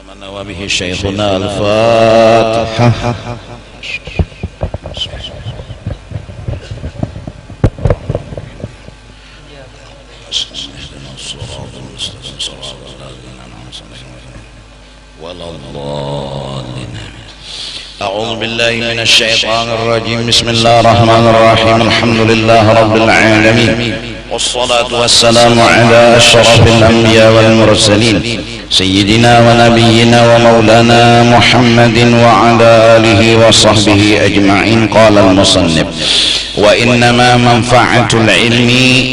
وبه شيخنا الفاتحة. أعوذ بالله من الشيطان الرجيم. بسم الله الرحمن الرحيم. الحمد لله رب العالمين، والصلاة والسلام على أشرف الأنبياء والمرسلين سيدنا ونبينا ومولانا محمد وعلى آله وصحبه أجمعين. قال المصنف: وإنما منفعة العلم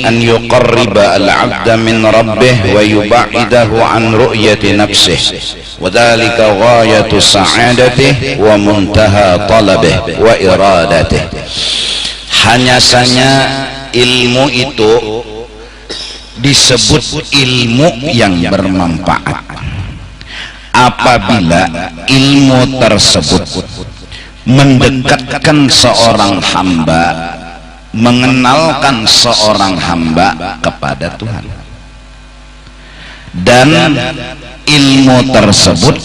أن يقرب العبد من ربه ويبعده عن رؤية نفسه، وذلك غاية سعادته ومنتهى طلبه وإرادته. Hanya saja ilmu itu disebut ilmu yang bermanfaat apabila ilmu tersebut mendekatkan seorang hamba, mengenalkan seorang hamba kepada Tuhan, dan ilmu tersebut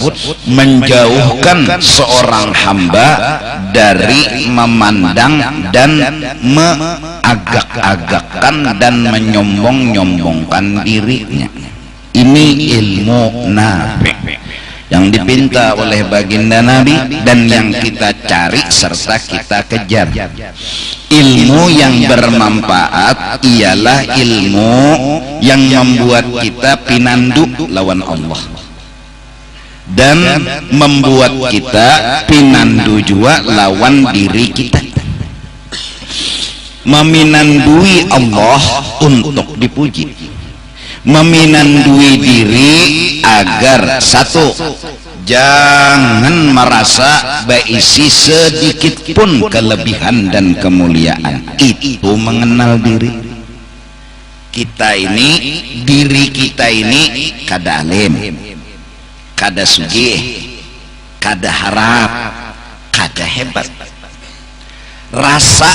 menjauhkan seorang hamba dari memandang dan mengagak-agakkan dan menyombong-nyombongkan dirinya. Ini ilmu nafi yang dipinta oleh baginda Nabi dan yang kita cari serta kita kejar. Ilmu yang bermanfaat ialah ilmu yang membuat kita pinandu lawan Allah dan membuat kita pinandu juga lawan diri kita, meminandui Allah untuk dipuji, meminandui diri agar satu, jangan merasa berisi sedikit pun kelebihan dan kemuliaan. Itu mengenal diri kita ini, diri kita ini kada alim, kada sugih, kada harap, kada hebat. Rasa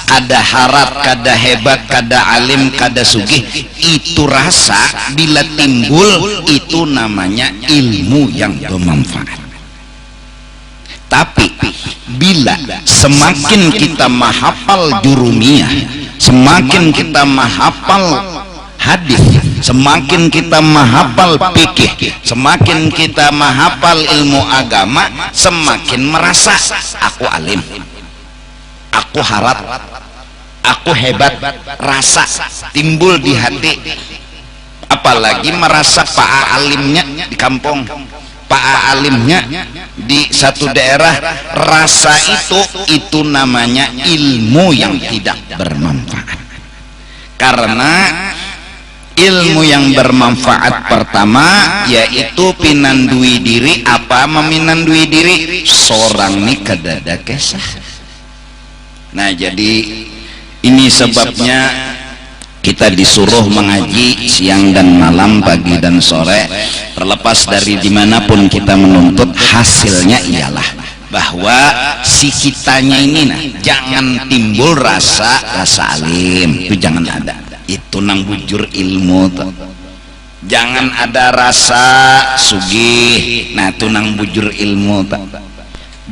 kada harap, kada hebat, kada alim, kada sugih, itu rasa bila timbul itu namanya ilmu yang bermanfaat. Tapi bila semakin kita menghafal jurumiyah, semakin kita menghafal hadis, semakin kita menghafal fikih, semakin kita menghafal ilmu agama, semakin merasa aku alim, aku harap, aku hebat. Rasa timbul di hati, apalagi merasa pak alimnya di kampung, pak alimnya di satu daerah. Rasa itu namanya ilmu yang tidak bermanfaat. Karena ilmu yang bermanfaat pertama yaitu pinandui diri. Apa meminandui diri? Seorang ini kedada kesah. Nah, jadi ini sebabnya kita disuruh mengaji siang dan malam, pagi dan sore, terlepas dari dimanapun kita menuntut. Hasilnya ialah bahwa si kitanya ini jangan timbul rasa alim, itu jangan ada. Itu nang bujur ilmu tuh. Jangan ada rasa sugih, nah itu nang bujur ilmu tuh.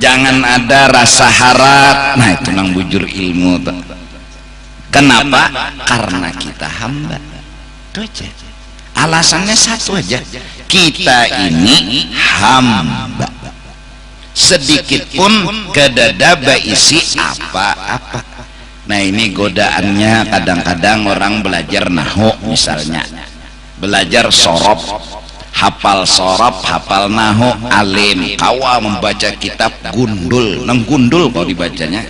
Jangan ada rasa harap, nah itu nang bujur ilmu tuh. Kenapa? Karena kita hamba. Itu aja. Alasannya satu aja, kita ini hamba. Sedikit pun kedada isi apa-apa. Nah, ini godaannya kadang-kadang orang belajar nahwu misalnya, belajar sorof, hafal sorof, hafal nahwu, alim, kawa membaca kitab gundul, nenggundul kalau dibacanya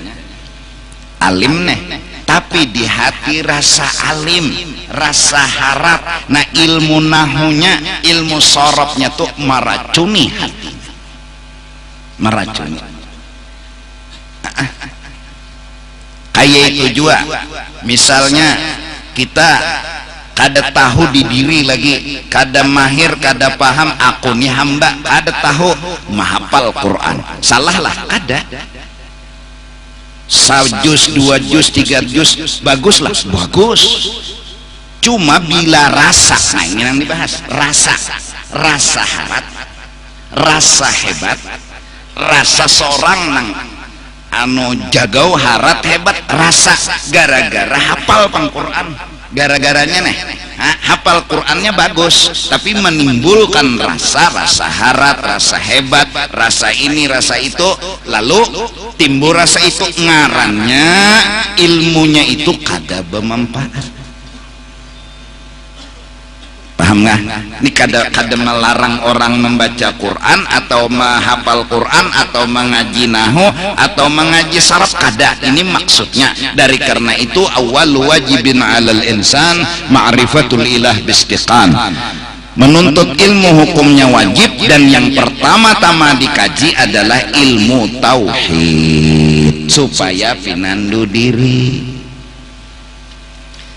alim nih. Tapi di hati rasa alim, rasa harap. Nah, ilmu nahunya, ilmu sorofnya tuh meracuni hati, meracuni. Kayak itu juga, misalnya kita kada tahu di diri lagi, kada mahir, kada paham, aku nih hamba, kada tahu menghafal Quran, salahlah kada. Sajus, 2 juz, 3 juz, baguslah, bagus. Cuma bila rasa, nah ini yang dibahas, rasa harap, rasa hebat, rasa seorang nang anu jagau harat hebat, rasa gara-gara hafal Quran, gara-garanya nih hafal Qurannya bagus, tapi menimbulkan rasa harat, rasa hebat, rasa ini, rasa itu, lalu timbul rasa itu, ngarannya ilmunya itu kada bermanfaat. Paham nggak? Ini kada melarang orang membaca Quran atau menghafal Quran atau mengaji nahu atau mengaji saraf, kada. Ini maksudnya. Dari karena itu awal wajibin 'alal insan ma'rifatul ilah bistiqan. Menuntut ilmu hukumnya wajib, dan yang pertama-tama dikaji adalah ilmu tauhid supaya pinandu diri.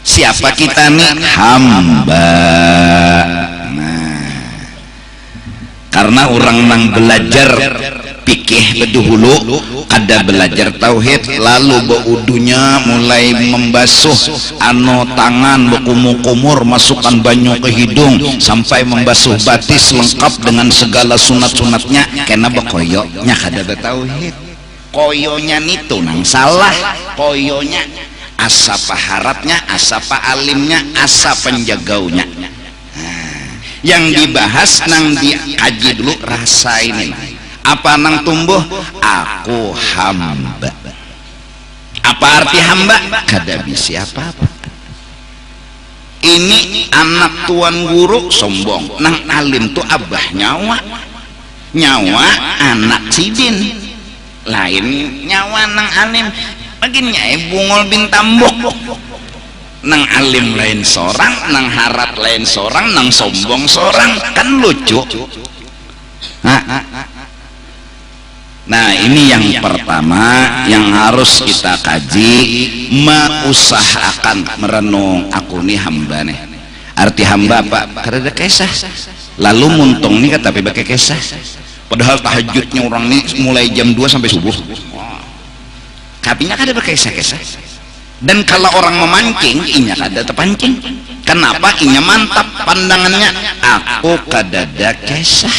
Siapa kita nih? Hamba. Nah, karena orang nang belajar pikih bedahulu kada belajar tauhid, lalu beudunya mulai membasuh anu tangan bekumur-kumur, masukkan banyu ke hidung sampai membasuh batis lengkap dengan segala sunat-sunatnya, kena bekoyoknya kada tauhid. Koyonya nitu nang salah, koyonya asa paharatnya, asa alimnya, asa penjagaunya. Yang dibahas nang dikaji dulu rasa ini. Apa nang tumbuh? Aku hamba. Apa arti hamba? Kada bisa apa-apa. Ini anak tuan guru sombong, nang alim tuh abah nyawa, nyawa anak sidin, lain nyawa nang alim. Baginnya bungol bin tambok, nang alim lain seorang, nang harat lain seorang, nang sombong seorang, kan lucu. Nah ini yang pertama yang harus kita kaji, mengusahakan merenung aku nih hamba nih. Arti hamba apa? Karena ada kisah. Lalu muntung nih tapi pakai kisah. Padahal tahajudnya orang nih mulai jam 2 sampai subuh. Kapinya kada berkisah-kisah. Dan kalau orang memancing, inya kada terpancing. Kenapa? Inya mantap pandangannya. Aku kada ada kisah.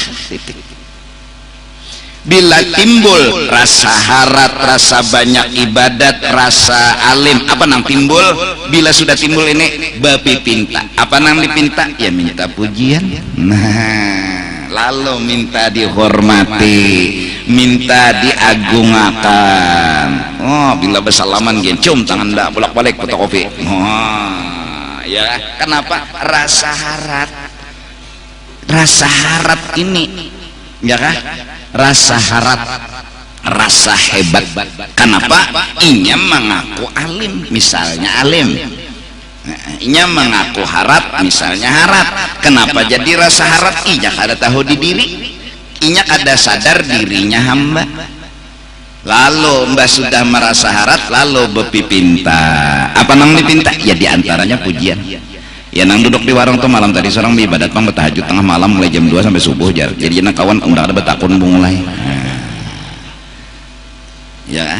Bila timbul rasa harat, rasa banyak ibadat, rasa alim, apa nang timbul? Bila sudah timbul ini, bapi pinta. Apa nang dipinta? Ya minta pujian. Nah, lalu minta dihormati, minta diagungkan. Oh, bila bersalaman cium tangan dah bolak-balik fotokopi. Oh, ya. Kenapa? Rasa harat ini, ya kan? Rasa harat, rasa hebat. Kenapa? Inya mengaku alim, misalnya alim. Inya mengaku harat, misalnya harat. Kenapa jadi rasa harat? Inya kada tahu di diri, inya kada sadar dirinya hamba. Lalu mbak sudah merasa harat, lalu bepipinta. Apa nang dipinta? Ya diantaranya pujian. Ya nang duduk di warung tuh malam tadi seorang ibadat pang bertahajud tengah malam mulai jam 2 sampai subuh jar. Jadi nak kawan udah ada betakun mulai. Ya.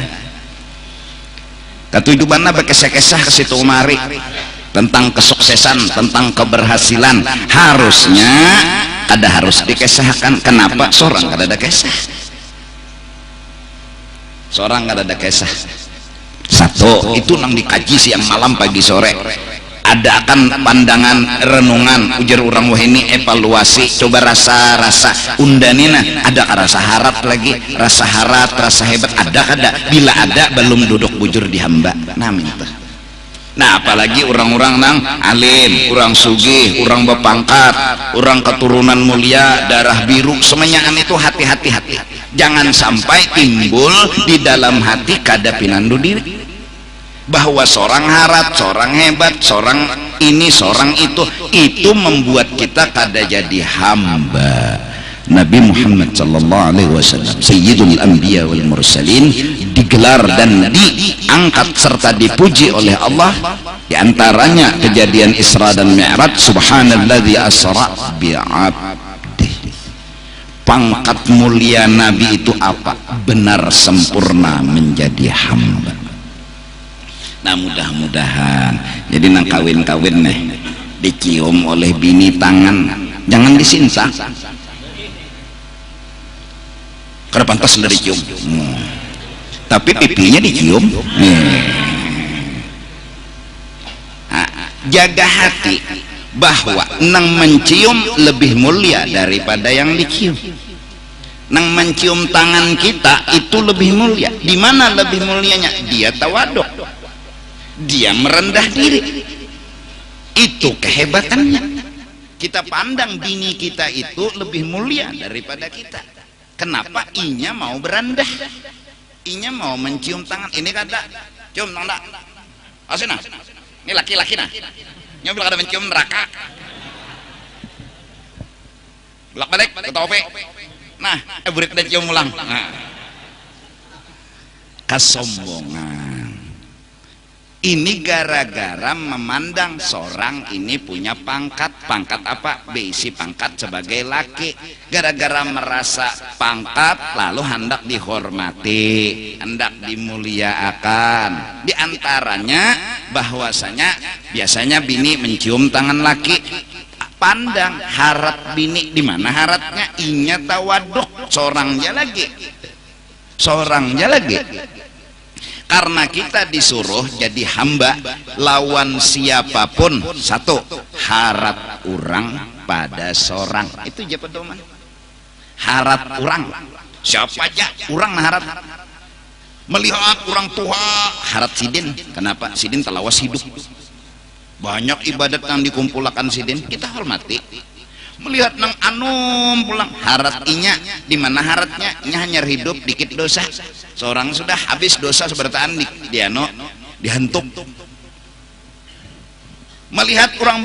Katujubanna bekesah-kesah ke situ umari tentang kesuksesan, tentang keberhasilan. Harusnya kada harus dikesahkan. Kenapa? Seorang kada ada kesah. Seorang kada ada kesah. Satu, itu nang dikaji siang malam pagi sore. Ada akan pandangan renungan ujar orang wah ini evaluasi, coba rasa undanina, ada rasa harat lagi, rasa harat, rasa hebat ada. Bila ada belum duduk bujur di hamba. Nah minta. Nah apalagi orang-orang nang alim, orang sugih, orang berpangkat, orang keturunan mulia, darah biru, semuanya itu hati-hati. Jangan sampai timbul di dalam hati kada pinandu diri bahwa seorang harat, seorang hebat, seorang ini, seorang itu membuat kita kada jadi hamba. Nabi Muhammad sallallahu alaihi wasallam sayyidul anbiya wal mursalin digelar dan diangkat serta dipuji oleh Allah. Di antaranya kejadian Isra dan Mi'raj, subhanalladzi asra bi'abdihi. Pangkat mulia Nabi itu apa? Benar sempurna menjadi hamba. Nah mudah-mudahan jadi nang kawin-kawin nih dicium oleh bini tangan, jangan disinsa. karena pantas dari cium. Tapi pipinya dicium. Jaga hati bahwa nang mencium lebih mulia daripada yang dicium. Nang mencium tangan kita itu lebih mulia. Di mana lebih mulianya? Dia tawaduk, dia merendah diri. Itu kehebatannya. Kita pandang bini kita itu lebih mulia daripada kita. Kenapa? Inya mau berendah, inya mau mencium tangan. Ini kata cium tangan. Asina, ini laki-laki nah. Nyobil kada mencium neraka. Belak balik ke tope. Nah, burik dan cium ulang. Nah. Kesombongan. Ini gara-gara memandang seorang ini punya pangkat. Pangkat apa? Bisi pangkat sebagai laki. Gara-gara merasa pangkat lalu hendak dihormati, hendak dimuliakan. Di antaranya bahwasanya biasanya bini mencium tangan laki. Pandang harat bini di mana haratnya? Inya tawaduk, seorangnya lagi. Karena kita disuruh jadi hamba lawan siapapun. Satu, harat orang pada seorang. Itu aja pedoman. Harat orang. Siapa aja orang harat. Melihat orang tua harat sidin. Kenapa? Sidin telawas hidup. Banyak ibadat yang dikumpulkan sidin, kita hormati. Melihat nang anum pulang harat inya, di mana haratnya? Inya hanya hidup dikit dosa. Seorang sudah habis dosa sebertaan dihantuk. Melihat orang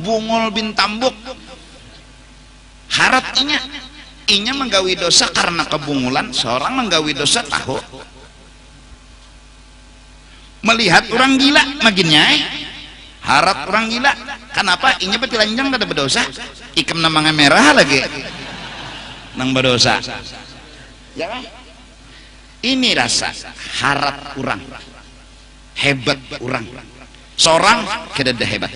bungol bin tambuk, harat inya menggawi dosa karena kebungulan. Seorang menggawi dosa tahu. Melihat orang gila maginnya harat orang gila. Kenapa? Inya betilanjang kada berdosa, ikam namanya merah lagi nang berdosa. Ya kan? Ini rasa harat orang, hebat orang. Seorang kada ada hebat,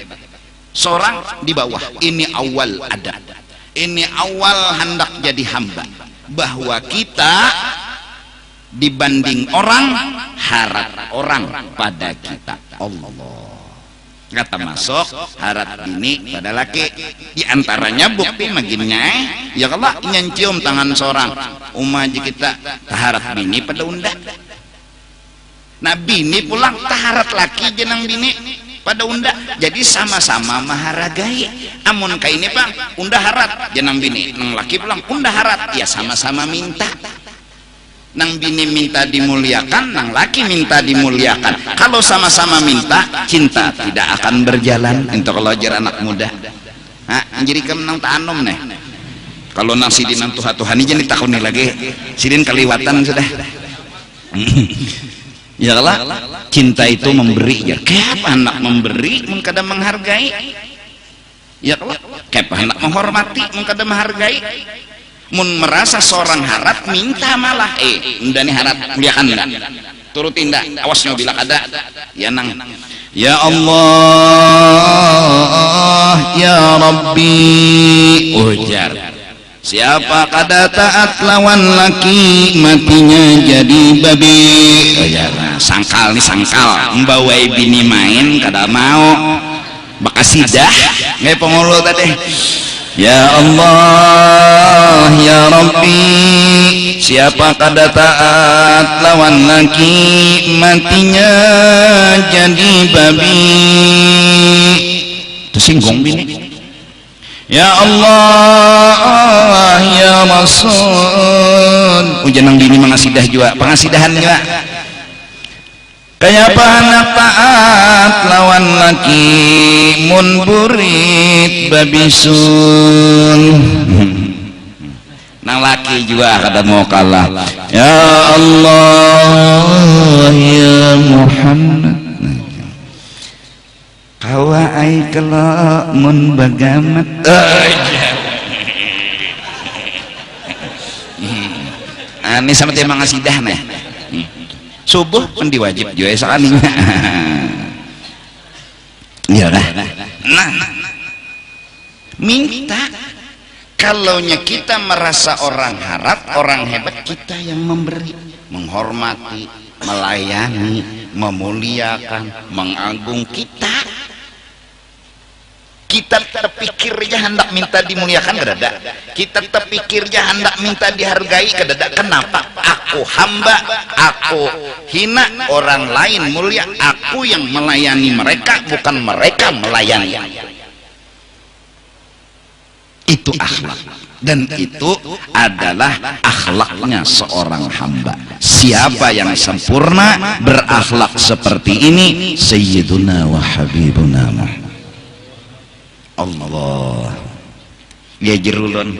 seorang di bawah. Ini awal ada, ini awal hendak jadi hamba, bahwa kita dibanding orang, harat orang pada kita. Allah kata masuk harat bini pada laki. Di antaranya bukti maginnya ya kalau nyencium tangan seorang umaji kita taharat bini pada unda. Nah bini pulang taharat laki jenang bini pada unda. Jadi sama-sama menghargai. Amun kayak ini bang unda harat jenang bini, nang laki pulang unda harat, ya sama-sama minta. Nang bini minta dimuliakan, nang laki minta dimuliakan. Kalau sama-sama minta, cinta tidak akan berjalan. Untuk kalau ajar anak muda, jadi kamu nang tanam nih. Kalau nang sidin nang Tuhan ini jadi takuni lagi, sidin keliwatan sudah. Ya Allah, cinta itu memberi. Ya kayak anak memberi, mengkada menghargai. Ya Allah, kayak anak menghormati, mengkada menghargai. Mun merasa seorang harat minta malah ndani harat muliakan enggak turutin enggak, awasnya bila ada ya nang ya Allah ya Rabbi ujar siapa kada taat lawan laki matinya jadi babi. Ujar sangkal nih sangkal membawa bini main kada mau bakasidah nggak pengulu tadi. Ya Allah ya Rabbi siapa kada taat lawan laki matinya jadi babi. Tersinggung bini. Ya Allah ya Rasul ujanang bini mengasidah juga pengasidahan juga. Kayak anak taat lawan laki mun burit babisun. Nang laki juga kada mau kalah. Ya Allah ya Muhammad kawa ai kala mun bagamat. Ini sama dia mengasidah nih. Subuh pun diwajib juga sekali. Ya lah. Nah, minta kalaunya kita merasa orang harap, orang hebat, kita yang memberi, menghormati, melayani, memuliakan, mengagung kita terpikirnya hendak minta dimuliakan kedada, kita terpikirnya hendak minta dihargai kedada. Kenapa? Aku hamba, aku hina, orang lain mulia, aku yang melayani mereka, bukan mereka melayani. Itu akhlak, dan itu adalah akhlaknya seorang hamba. Siapa yang sempurna berakhlak seperti ini? Sayyiduna wa habibuna Muhammad. Allah ya jerulun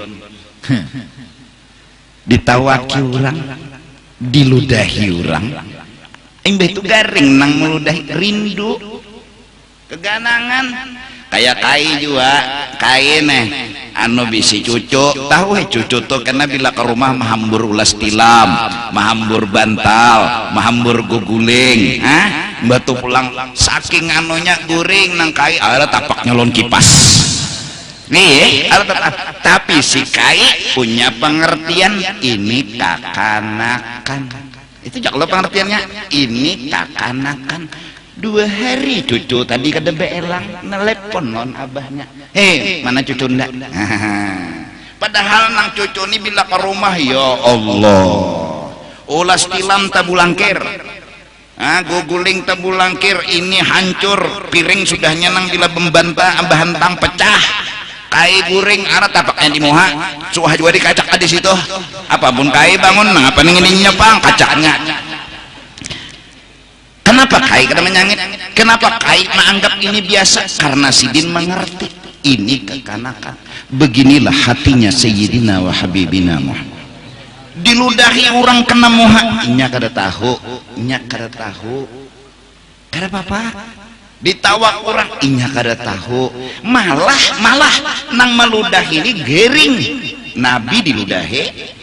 ditawaki orang, diludahi orang, imbah itu garing nang meludahi, rindu keganangan kayak kai juga kai nih anu bisi cucu tahu cucu tuh karena bila ke rumah mahambur ulas tilam, mahambur bantal, mahambur guguling, batu pulang saking anunya guring nang kai ada tapak nyolon kipas nih tapi si kai punya pengertian ini kakanakan, itu jak lo pengertiannya, ini kakanakan. 2 hari cucu tadi kada beelang nelepon non abahnya, mana cucu ndak? Padahal nang cucu ini bila ke rumah, ya Allah, ulas tilam tabulangkir, guguling tabulangkir, ini hancur, piring sudah nyenang bila membantah, bahantang pecah, kai guring arah tapaknya di muha, suah juga dikacak di situ, apapun kai bangun, ngapa ingin nyepang kacaknya. Kenapa kai kada menyangit? Kenapa kai menganggap ini biasa? Karena sidin mengerti ini kekanakan. Beginilah hatinya Sayyidina wa Habibina Muhammad. Diludahi orang kena muha, inya kada tahu, kada apa-apa. Ditawak orang, inya kada tahu. Malah nang meludahi ini gering. Nabi diludahi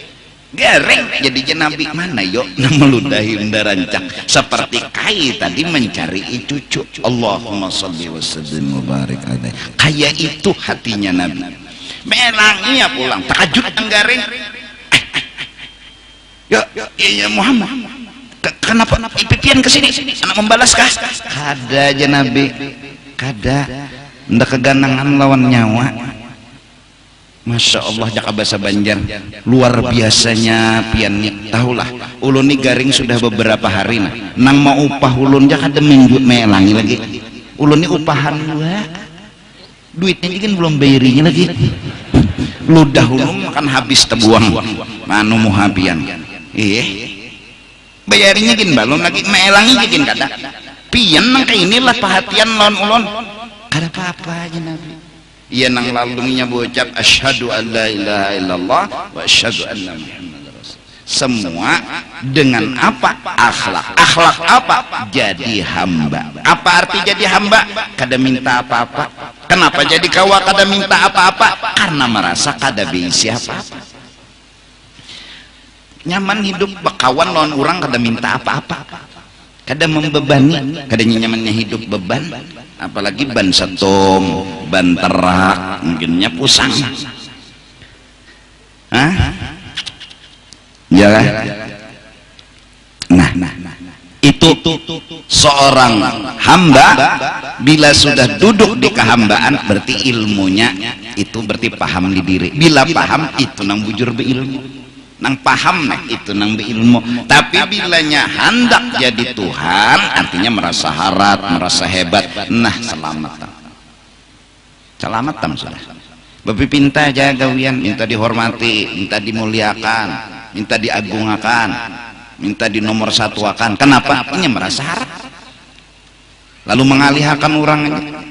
garing jadi nabi mana yuk meludahi undarancak seperti kai tadi mencari cucu. Allahumma sholli wa sallim wa barik alaihi. Kayak itu hatinya nabi. Melangnya pulang takjub garing. Ya Muhammad, kenapa ipipian kesini? Anak membalaskah? Kada aja nabi, kada. Ndak keganangan lawan nyawa. Masya Allah, jaka bahasa Banjar luar biasanya piannya. Tahulah ulun ini garing sudah beberapa hari nang mau upah ulun jaka ada minggu melangi lagi. Ulun ini upahan dua, duitnya kan belum bayarinya lagi. Ludah ulun makan habis terbuang manu muhabian. Bayarinya gin balon lagi melangi gin kada. Pian nang kayak inilah perhatian lawan ulun. Kada apa-apa aja nabi. Ia nang lalungnya berucap asyhadu an la ilaha illallah wa asyhadu anna muhammadar rasul. Semua dengan apa? Akhlak. Akhlak apa? Jadi hamba. Apa arti jadi hamba? Kada minta apa-apa. Kenapa jadi kawa kada minta apa-apa? Karena merasa kada beisi apa-apa. Nyaman hidup bakawan lawan orang kada minta apa-apa. Kada membebani, kada nyamannya hidup beban. Apalagi ban setom, ban terak, mungkinnya pusang. Jalan. Nah, itu seorang hamba bila sudah duduk di kehambaan berarti ilmunya itu berarti paham di diri. Bila paham itu nang bujur beilmu. Nang paham itu nang beilmu. Tapi bilanya hendak jadi Tuhan artinya merasa harat, merasa hebat. Nah selamatan sudah. Babi pinta jaga wian, minta dihormati, minta dimuliakan, minta diagungkan, minta dinomor satuakan. Kenapa? Ini merasa harat. Lalu mengalihkan orangnya.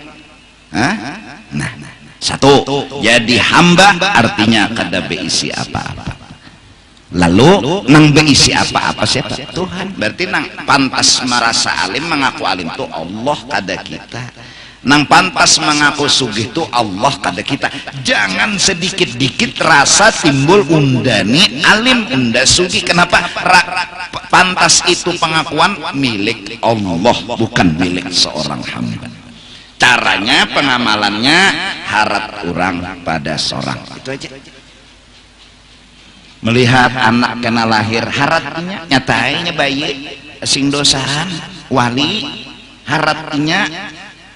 Nah, satu jadi hamba artinya kada beisi apa-apa. Lalu nang beisi apa-apa siapa? Tuhan. Berarti nang pantas merasa alim, mengaku alim itu Allah kada kita. Nang pantas mengaku sugih itu Allah kada kita. Jangan sedikit-dikit rasa timbul undani alim unda sugih. Kenapa? Pantas itu pengakuan milik Allah, bukan milik seorang hamba. Caranya pengamalannya harap orang pada seorang. Itu aja. melihat anak kena lahir haratnya nyatainya bayi sing dosahan wali haratnya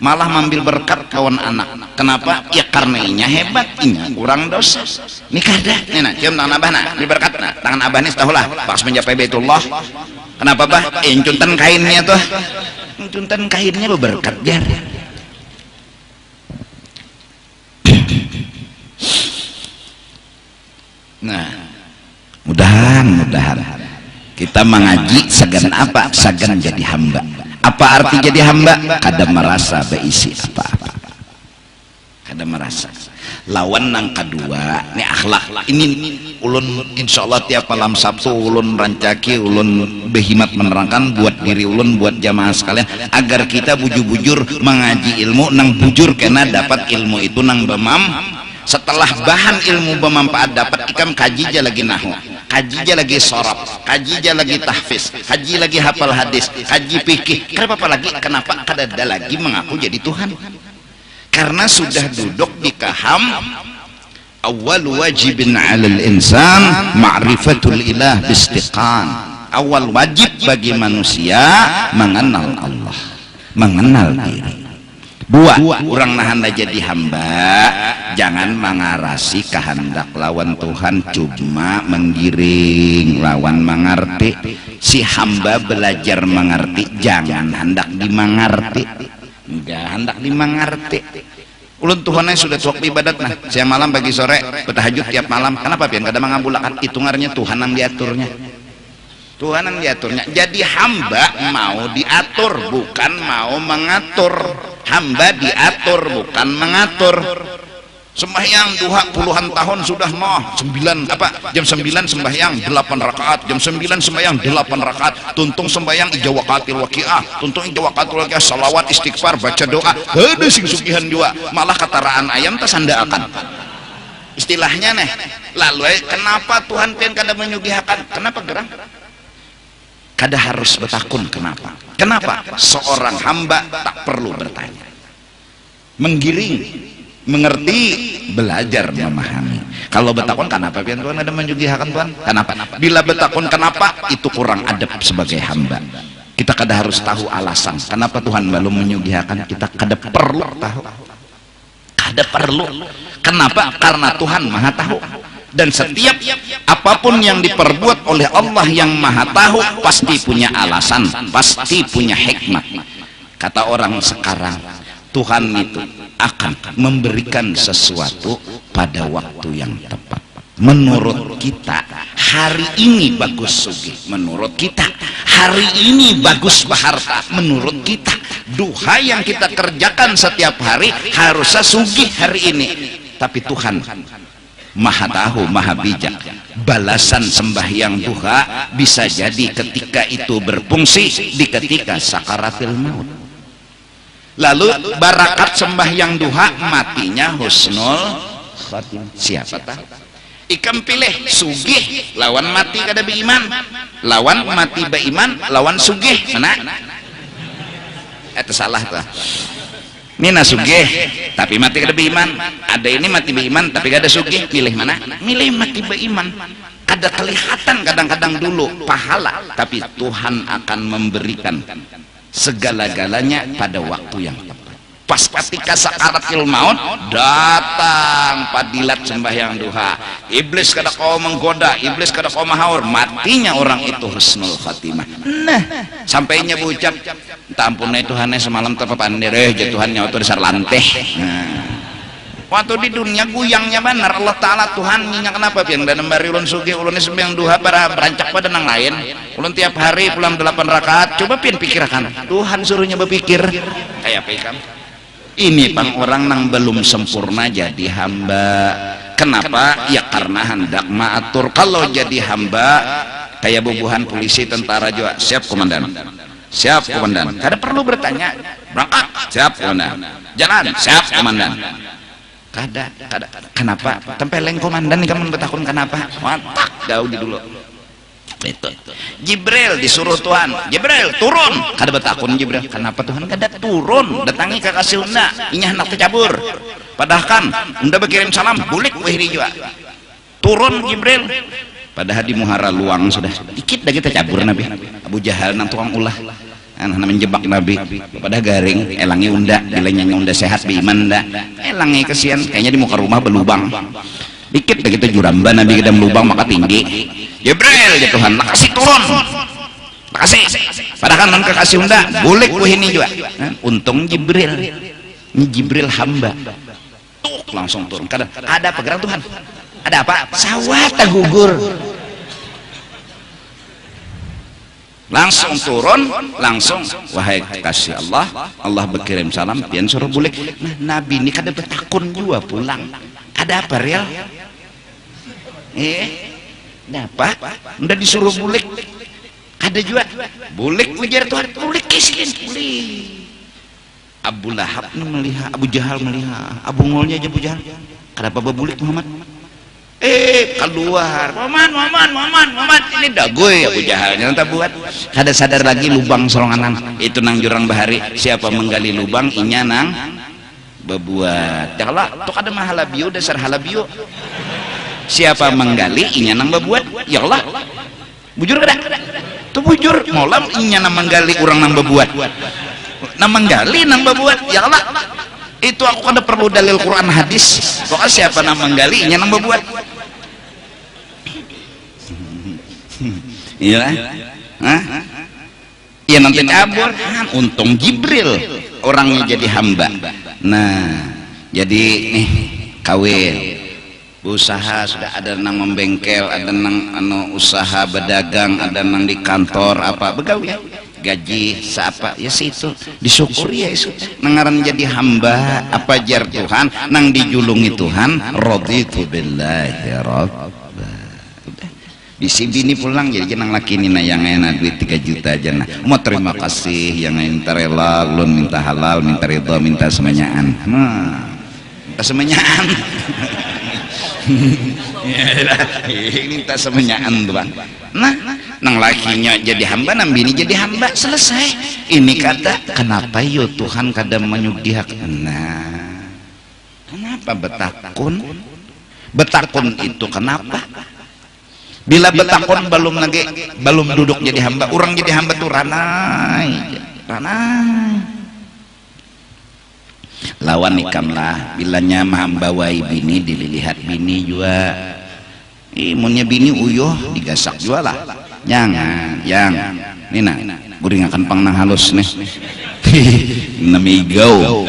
malah mambil berkat kawan anak. Kenapa? Ya karena inya hebat, inya kurang dosa. Ini kada nih nak cium tangan abah nak beli berkat nak tangan abah nih setahulah pas mencapai Baitullah. Kenapa bah? Incuntan kainnya tuh incuntan kainnya berberkat biar. Nah mudahan kita mengaji segan apa? Segan jadi hamba. Apa arti jadi hamba? Kada merasa beisi apa-apa, kada merasa. Lawan nang kedua ini akhlak. Ini ulun insyaallah tiap malam Sabtu ulun rancaki, ulun behimat menerangkan buat diri ulun, buat jamaah sekalian agar kita bujur-bujur mengaji ilmu nang bujur kena dapat ilmu itu nang bemam. Setelah bahan ilmu bermanfaat dapat ikam kaji aja lagi nahu, kaji aja lagi sorab, kaji aja lagi tahfiz, kaji lagi hafal hadis, kaji fikih. Kenapa lagi? Kenapa kada ada lagi mengaku jadi Tuhan? Karena sudah duduk di kaham awal wajibin 'alal insan ma'rifatul ilah bistiqan. Awal wajib bagi manusia mengenal Allah, mengenal diri. Dua, orang nahan jadi hamba jangan mengarasi kehendak lawan Tuhan, cuma menggiring lawan mengerti. Si hamba belajar mengerti, jangan hendak dimengerti, enggak hendak dimengerti. Ulun Tuhannya sudah suak ibadat nah siang malam pagi sore bertahajud tiap malam. Kenapa pian kada mengabulakan hitungannya Tuhan yang diaturnya, Tuhan yang diaturnya. Jadi hamba mau diatur bukan mau mengatur. Hamba diatur bukan mengatur. Sembahyang duha puluhan tahun sudah jam 9 sembahyang 8 rakaat, jam 9 sembahyang 8 rakaat, tuntung sembahyang ijawakatil waqiah, tuntung ijawakatil waqiah, salawat istighfar baca doa. Ada sing sugihan juga malah kataraan ayam tasandaakan istilahnya nih. Lalu kenapa Tuhan pian kada menyugihakan? Kenapa gerang? Kada harus bertakun. Kenapa? Seorang hamba tak perlu bertanya, menggiring, mengerti, belajar memahami. Kalau bertakun kenapa pian Tuhan ada menyugihakan Tuhan? Kenapa? Bila bertakun kenapa itu kurang adab sebagai hamba. Kita kada harus tahu alasan kenapa Tuhan belum menyugihakan kita. Kada perlu tahu, kada perlu. Kenapa? Karena Tuhan Maha Tahu. Dan setiap apapun yang diperbuat oleh Allah yang Maha Tahu pasti punya alasan, pasti punya hikmat. Kata orang sekarang, Tuhan itu akan memberikan sesuatu pada waktu yang tepat. Menurut kita hari ini bagus sugih, menurut kita hari ini bagus berharta, menurut kita duha yang kita kerjakan setiap hari harusnya sugih hari ini. Tapi Tuhan Maha Tahu, Maha Bijak. Balasan sembahyang duha bisa jadi ketika itu berfungsi di ketika sakaratil maut. Lalu barakat sembahyang duha matinya husnul khatimah. Siapa tahu? Ikam pilih sugih lawan mati kada beiman, lawan mati beiman lawan sugih mana? Itu salah tuh. Nina sugih tapi mati kada beiman, ada ini mati beiman tapi kada sugih, pilih mana? Milih mati beiman. Kada kelihatan kadang-kadang dulu pahala, tapi Tuhan akan memberikan segala-galanya pada waktu yang tepat. Pas ketika sakaratil maut datang padilat sembahyang duha, iblis kada kau menggoda, iblis kada kau mahaur, matinya orang itu husnul khatimah. Nah sampainya berucap tampunnya Tuhannya semalam terpapandir jatuhannya waktu dasar lanteh. Nah waktu di dunia guyangnya benar Allah Ta'ala Tuhan nya kenapa pian dan memberi ulun sugi ulun sembahyang duha para berancak pada nang lain ulun tiap hari pulang 8 rakaat. Coba pian pikirkan Tuhan suruhnya berpikir kayak apa ikam ini pang orang nang belum sempurna jadi hamba. Kenapa? Ya karena hendak maatur. Kalau jadi hamba kayak bubuhan polisi tentara juga, siap komandan, siap komandan, kada perlu bertanya. Berangkat, siap komandan, jalan, siap komandan. Kada. Kenapa? Tempeleng komandan nih kamu bertakun kenapa? Watak jauh di dulu. Itu. Jibril disuruh Tuhan, Jibril turun. Kada bertakun Jibril. Kenapa Tuhan kada turun? Datangi ke kasilna, inya hendak tercabur. Padahal kan unda berkirim salam, bulik wahri juga. Turun Jibril. padahal di muhara luang sudah dikit dah kita cabur Nabi. Abu Jahal nang tukang ulah menjebak Nabi pada garing elangi unda bilangnya unda sehat beiman dah elangi kesian kayaknya di muka rumah berlubang dikit dah kita juramba Nabi ke dalam lubang maka tinggi Jibril ya Tuhan makasih turun makasih padahal non kekasih unda bulik ini juga untung Jibril ini Jibril hamba tuh langsung turun kadang ada apa gerak Tuhan ada apa sawah tak gugur langsung turun langsung wahai kasih Allah Allah berkirim salam pian suruh bulik nah Nabi ini kada bertakun juga pulang ada apa real ada apa udah disuruh bulik ada juga bulik ujar Tuhan bulik kiskin bulik Abu Lahab melihat Abu Jahal melihat Abu Ngolnya aja Abu Jahal kenapa bulik Muhammad keluar Maman ini dagoy Abu Jahalnya nanti buat kada sadar lagi lubang solonganan itu nang jurang bahari siapa menggali lubang inya nang bebuat janganlah tuh kada mah halabio dasar halabio siapa menggali inya nang bebuat ya Allah bujur kada tuh bujur molam inya nang menggali orang nang bebuat nang menggali nang bebuat ya Allah itu aku kada perlu dalil Quran hadis pokoknya siapa nang menggali inya nang bebuat iya iya nanti cabur untung Jibril orangnya jadi hamba nah jadi nih kawin usaha sudah ada nang membengkel ada nang usaha berdagang ada nang di kantor apa begawe gaji siapa ya situ disyukuri ya itu nangaran jadi hamba apa jar Tuhan nang dijulungi Tuhan raditu billahi rabb bisi bini pulang jadi jenang laki nina yang enak duit 3 juta aja nah mau terima kasih yang minta rela lun minta halal minta ridho minta semenyaan minta semenyaan minta semenyaan tuh bang nah nang lakinya jadi hamba nang bini jadi hamba selesai ini kata kenapa yo Tuhan kada menyudiak nah kenapa betakun itu kenapa bila betakun belum duduk jadi hamba orang jadi hamba tuh ranai lawan nikam lah bilanya mahambawai bini dilihat bini juga imunnya bini uyuh digasak juga lah yang nina guring akan pang nang halus nih namigau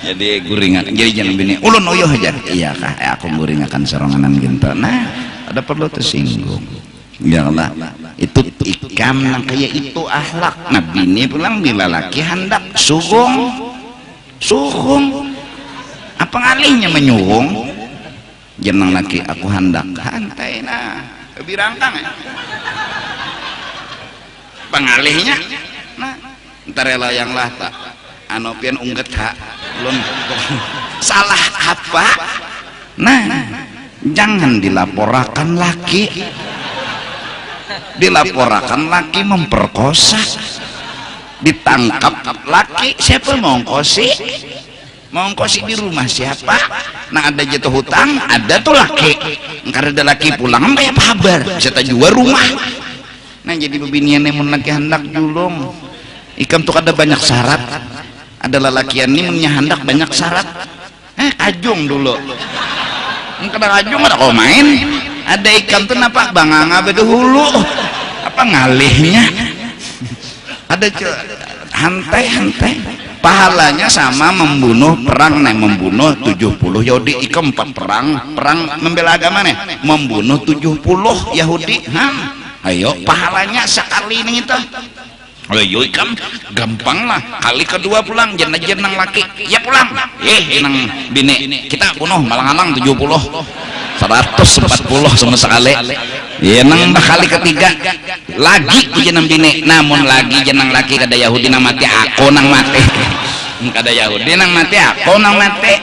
jadi guring akan jadi jangan bini ulun uyuh aja iya kah aku guring akan seronganan gitu nah ada perlu tersinggung ya Allah itu ikam nang kayak itu akhlak nabi ini pulang bila laki hendak sugung apa ngalihnya menyugung jenang laki aku hendak hantai nah lebih rangkang ya pengalihnya nah ntar rela yang lah tak anopian ungget kak belum salah apa nah jangan dilaporkan laki memperkosa ditangkap laki siapa mongkosi di rumah siapa nah ada jatuh hutang ada tuh laki karena ada laki pulang apa ya kabar bisa juga rumah nah jadi bebinian yang laki hendak julung ikam tuh ada banyak syarat ada lelakian ini punya hendak banyak syarat kajung dulu kadang ajung ada kau main ada ikan tuh apa banganga beda hulu apa ngalihnya ada hantai pahalanya sama membunuh perang membunuh 70 Yahudi ikam 4 perang membela agama nih membunuh 70 Yahudi ayo pahalanya sekali nih itu ayo ikam gampang lah kali kedua pulang jenang laki ya pulang jenang bini kita bunuh malang-alang 70 140 sama sekali jenang kali ketiga lagi jenang bini namun lagi jenang laki kada Yahudi nang mati aku nang mati kada Yahudi nang mati aku nang mati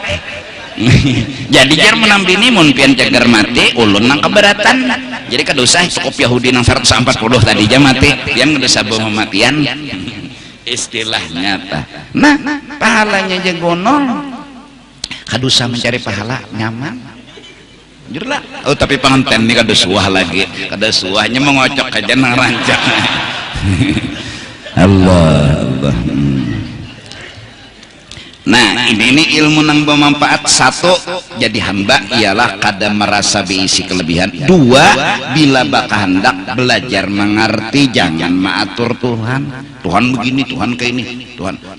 jadi jar menang bini mun pian cager mati ulun nang keberatan jadi kadosa cukup Yahudi nang 140 tadi jam mati pian kadosa bawa matian istilahnya nah pahalanya aja gonol kadosa mencari pahala nyaman jurlah. Oh tapi pengantin ini kada suah lagi, kada suahnya mengocok aja nang rancang. Allah. Nah ini ilmu nang bermanfaat. Satu, jadi hamba ialah kada merasa beisi kelebihan. Dua, bila baka hendak belajar mengerti, jangan mengatur Tuhan. Tuhan begini, Tuhan kayak ini,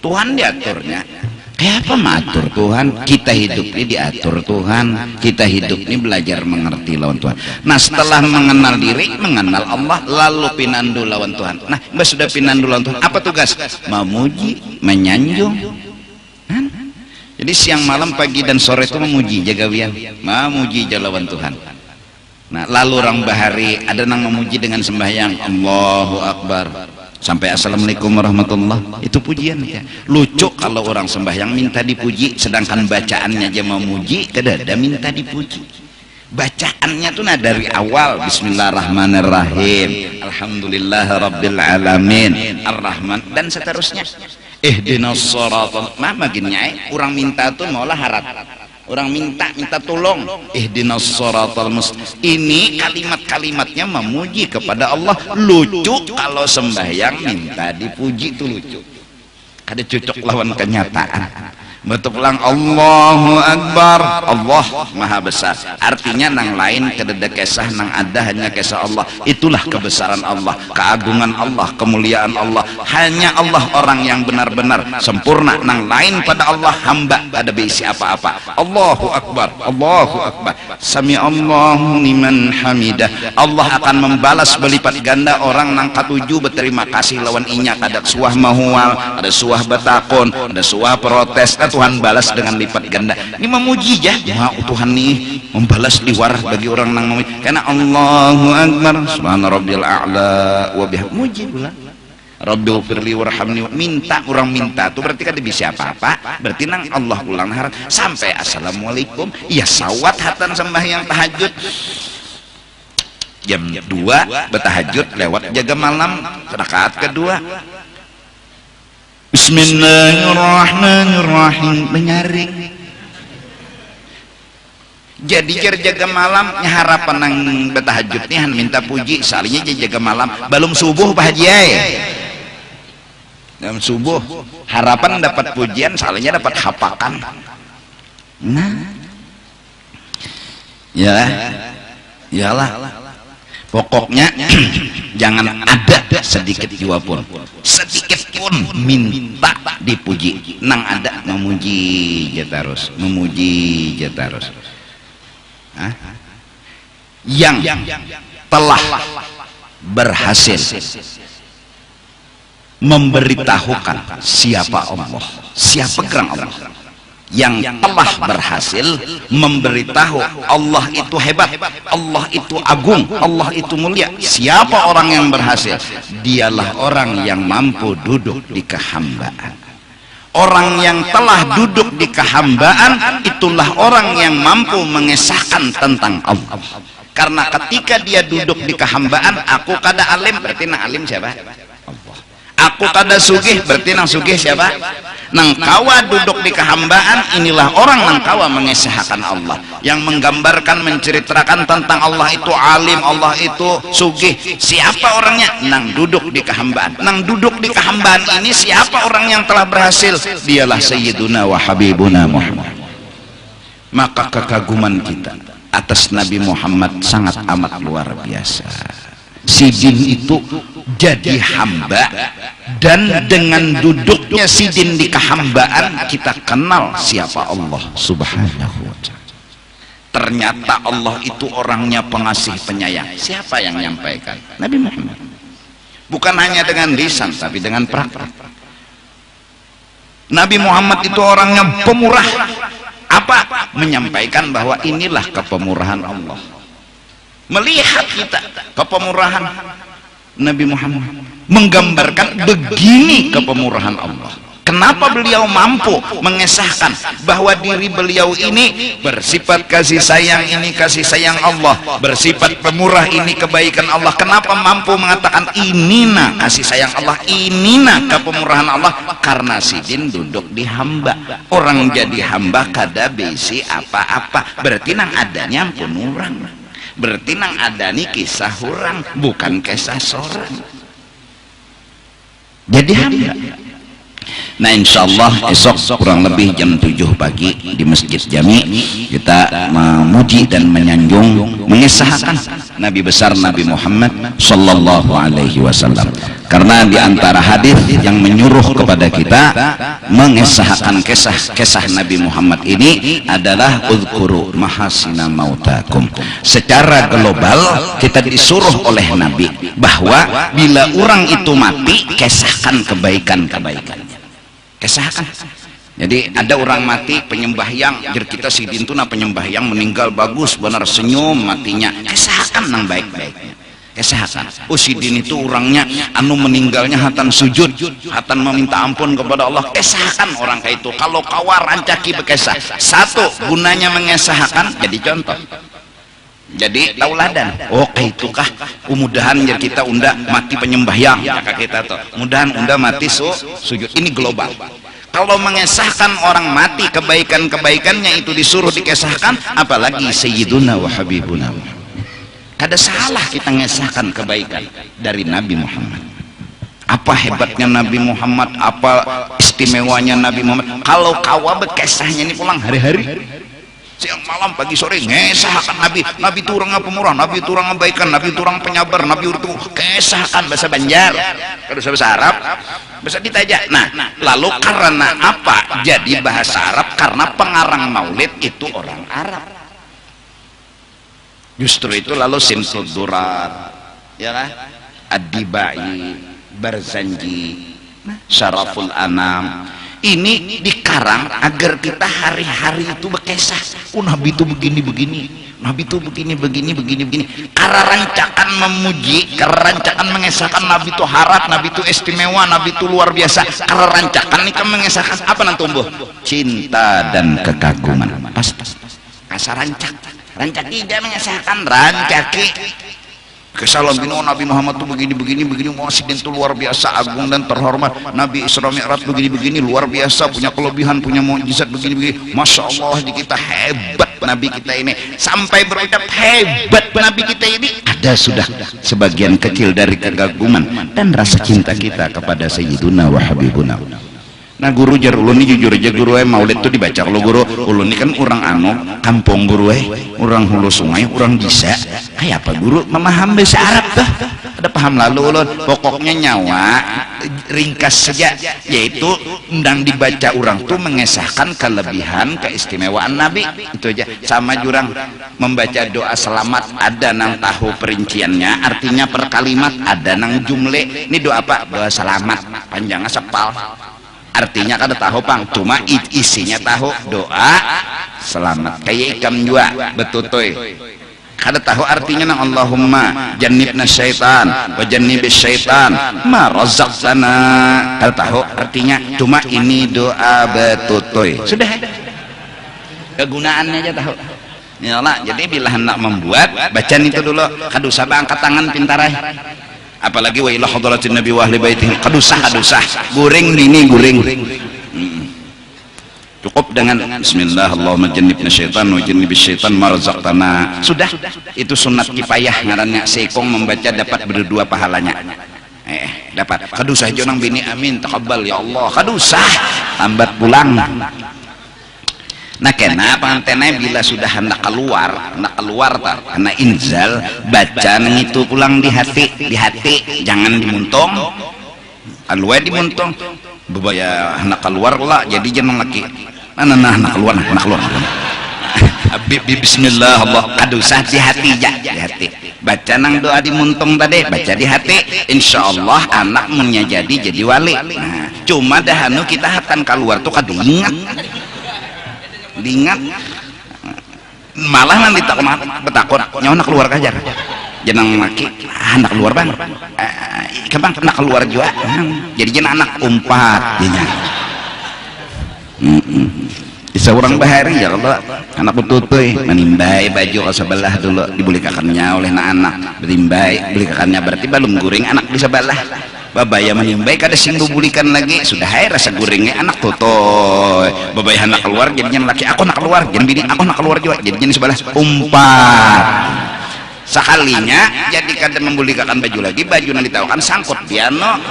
Tuhan diaturnya. Kayak apa mengatur Tuhan? Kita hidup ini diatur Tuhan. Kita hidup ini belajar mengerti lawan Tuhan. Nah setelah mengenal diri, mengenal Allah, lalu pinandu lawan Tuhan. Nah mbak sudah pinandu lawan Tuhan, apa tugas? Memuji, menyanjung. Jadi siang malam pagi dan sore itu memuji jagawian, memuji jalawan Tuhan. Nah lalu orang bahari ada nang memuji dengan sembahyang Allahu Akbar sampai Assalamualaikum warahmatullah, itu pujian ya. Lucu kalau orang sembahyang minta dipuji, sedangkan bacaannya aja memuji, kada ada minta dipuji. Bacaannya tuh nah dari awal Bismillahirrahmanirrahim, Alhamdulillah Rabbil Alamin, Ar-Rahman dan seterusnya. Ihdinas shiratal maginnya orang minta tuh maulah harap. Orang minta tolong. Ihdinas shiratal mustaqim. Ini kalimat-kalimatnya memuji kepada Allah. Lucu kalau sembahyang minta dipuji itu lucu. Kada cocok lawan kenyataan. Betul pulang Allahu Akbar, Allah Maha Besar. Artinya nang lain kededa kesah, nang ada hanya kesah Allah. Itulah kebesaran Allah, keagungan Allah, kemuliaan Allah. Hanya Allah orang yang benar-benar sempurna. Nang lain pada Allah hamba ada beisi apa-apa. Allahu Akbar, Allahu Akbar. Sami Allahu liman hamidah. Allah akan membalas berlipat ganda orang nang katuju berterima kasih lawan inya. Ada suah mahual, ada suah batakon, ada suah protes. Tuhan balas dengan lipat ganda. Ini memuji ya, mau Tuhan nih membalas liwar bagi orang nang memuji. Karena Allahu Akbar, subhana rabbiyal a'la wa bihamdihi pula. Rabbil firli warhamni, minta orang minta tuh berarti kan bisa apa-apa. Berarti nang Allah ulang harap sampai Assalamualaikum. Ya sawat hatan sembahyang tahajud. Jam 2 bertahajud lewat jaga malam rakaat kedua. Bismillahirrahmanirrahim, menyaring. Jadi jaga malam harapan nang bertahajud nih minta puji salinya jaga malam belum subuh bahagia. Dalam subuh harapan dapat pujian salinya dapat hapakan. Nah yalah pokoknya jangan ada sedikit jiwa pun, sedikit pun minta dipuji. Nang ada memuji aja terus, memuji aja terus. Yang telah berhasil memberitahukan siapa Allah, siapa gerang Allah. Yang telah berhasil memberitahu Allah itu hebat, Allah itu agung, Allah itu mulia. Siapa orang yang berhasil? Dialah orang yang mampu duduk di kehambaan. Orang yang telah duduk di kehambaan itulah orang yang mampu mengesahkan tentang Allah. Karena ketika dia duduk di kehambaan, aku kada alim, berarti nang alim siapa? Allah. Aku kada sugih, berarti nang sugih siapa? Nang kawa duduk di kehambaan, inilah orang nang kawa mengesahkan Allah, yang menggambarkan, menceritakan tentang Allah itu alim, Allah itu sugih. Siapa orangnya? Nang duduk di kehambaan. Nang duduk di kehambaan ini siapa orang yang telah berhasil? Dialah Sayyiduna wa Habibuna Muhammad. Maka kekaguman kita atas Nabi Muhammad sangat amat luar biasa. Sidin itu jadi hamba, dan dengan duduknya sidin di kehambaan kita kenal siapa Allah subhanahu wa ta'ala. Ternyata Allah itu orangnya pengasih penyayang. Siapa yang menyampaikan? Nabi Muhammad. Bukan hanya dengan lisan tapi dengan praktek. Nabi Muhammad itu orangnya pemurah. Apa? Menyampaikan bahwa inilah kepemurahan Allah. Melihat kita kepemurahan Nabi Muhammad, menggambarkan begini kepemurahan Allah. Kenapa beliau mampu mengesahkan bahwa diri beliau ini bersifat kasih sayang, ini kasih sayang Allah, bersifat pemurah, ini kebaikan Allah. Kenapa mampu mengatakan ini nah kasih sayang Allah, ini nah kepemurahan Allah? Karena sidin duduk di hamba. Orang jadi hamba kada besi apa-apa, berarti nang adanya ampun orang, berarti nang adani kisah orang, bukan kisah seorang. Jadi hamba. Nah insyaallah esok kurang lebih jam 7 pagi di Masjid Jami kita memuji dan menyanjung mengesahkan Nabi besar Nabi Muhammad sallallahu alaihi wasallam. Karena di antara hadis yang menyuruh kepada kita mengesahkan kisah Nabi Muhammad ini adalah uzkuru mahasina mautakum. Secara global kita disuruh oleh Nabi bahwa bila orang itu mati, kisahkan kebaikan-kebaikannya. Kesahkan. Jadi ada orang mati penyembahyang, jir kita sidin tuna penyembahyang meninggal bagus benar, senyum matinya, kesahkan nang baik-baiknya. Kesahkan. Oh sidin itu orangnya anu meninggalnya hatan sujud, hatan meminta ampun kepada Allah. Kesahkan orang kayak itu. Kalau kawar rancaki bekesah. Satu gunanya mengesahkan, jadi contoh. Jadi tauladan. Oh kayak itu kah? Mudahan jir kita unda mati penyembahyang, maka kita tuh mudahan unda mati sujud. Ini global. Kalau mengesahkan orang mati kebaikan-kebaikannya itu disuruh dikesahkan, apalagi Sayyiduna wa Habibuna. Kada salah kita mengesahkan kebaikan dari Nabi Muhammad. Apa hebatnya Nabi Muhammad, apa istimewanya Nabi Muhammad. Kalau kawa bekesahnya ini pulang hari-hari, siang malam pagi sore ngesahkan Nabi itu orang pemurah, Nabi itu orang kebaikan, Nabi itu orang penyabar, Nabi itu kesahkan bahasa Banjar, kalau bahasa Arab bahasa ditajak. Nah lalu karena apa jadi bahasa Arab? Karena pengarang maulid itu orang Arab. Justru itu lalu Simsul Durar, ya kan? Ad-Dibai, Barzanji, Syaraful Anam, ini dikarang agar kita hari-hari itu berkesah. Oh Nabi itu begini-begini, Nabi itu begini-begini. Karancakan memuji, karancakan mengesahkan Nabi itu harat, Nabi itu istimewa, Nabi itu luar biasa. Karancakan ini kan mengesahkan apa nanti tumbuh? Cinta dan kekaguman. Pas. Kasar rancaki dia mengesahkan rancaki. Kesalam bino Nabi Muhammad itu begini muasidin itu luar biasa agung dan terhormat. Nabi Isra Mi'raj begini luar biasa, punya kelebihan, punya mukjizat begini. Masya Allah di kita hebat Nabi kita ini, sampai berucap hebat Nabi kita ini. Ada sudah sebagian kecil dari kekaguman dan rasa cinta kita kepada Sayyiduna wa Habibuna. Nah guru jar ulun ini jujur aja guru maulid itu dibaca. Kalau guru ulun ini kan orang kampung guru orang hulu sungai, orang desa. Kayak apa guru memaham bahasa Arab tuh? Ada paham lalu ulun. Pokoknya nyawa ringkas saja, yaitu undang dibaca orang tuh mengesahkan kelebihan keistimewaan Nabi. Itu aja. Sama jurang membaca doa selamat, ada nang tahu perinciannya, artinya per kalimat, ada nang jumle. Ini doa apa? Doa selamat, panjangnya sepal. Artinya kada tahu pang, cuma isinya tahu doa selamat. Kayak ikam jua betutoy. Kada tahu artinya nang Allahumma jannibna syaitan wa jannibis syaitan ma razaqtana. Kada tahu artinya, cuma ini doa betutoy. Sudah. Kegunaannya aja tahu. Yalah, jadi bila hendak membuat bacaan itu dulu. Kada usah angkat tangan pintarai. Apalagi wa ila hadratin nabi wa ahli baitihi kadusah goreng dini goreng. Cukup dengan bismillah Allahumma jannibna syaitan wa jannibis syaitan ma razaqtana. Sudah, itu sunat kifayah ngarannya. Seikong membaca dapat berdua pahalanya. Dapat kadusah jonang bini amin taqabbal ya Allah, kadusah lambat pulang. Nah kena pengantennya bila sudah hendak keluar tak karena inzal, baca itu pulang di hati, jangan dimuntung. Alwe dimuntung bebaya hendak keluar lah, jadi jangan lagi hendak keluar. Bismillah Allah kadusah di hati ya, di hati. Baca nang doa dimuntung tadi, baca di hati, insyaallah anak munnya jadi wali. Nah, cuma dahanu kita hatan keluar tuh kadingat malah nanti tak betakut nyawa nak keluar kajar jenang maki anak keluar bang kebang nak keluar juga jadi jenang anak umpat Bisa orang bahari ya Allah anak betutuy menimbai baju sebelah dulu dibulikakannya oleh anak menimbai bulikakannya berarti belum guring anak di sebelah babaya menimbai kada sing bulikan lagi sudah hai rasa guringnya anak tutoy babaya anak keluar jadinya laki aku nak keluar jadi bini aku nak keluar juga jadinya di sebelah umpat sekalinya jadi kada membulikakan baju lagi baju nanti tahu kan sangkut piano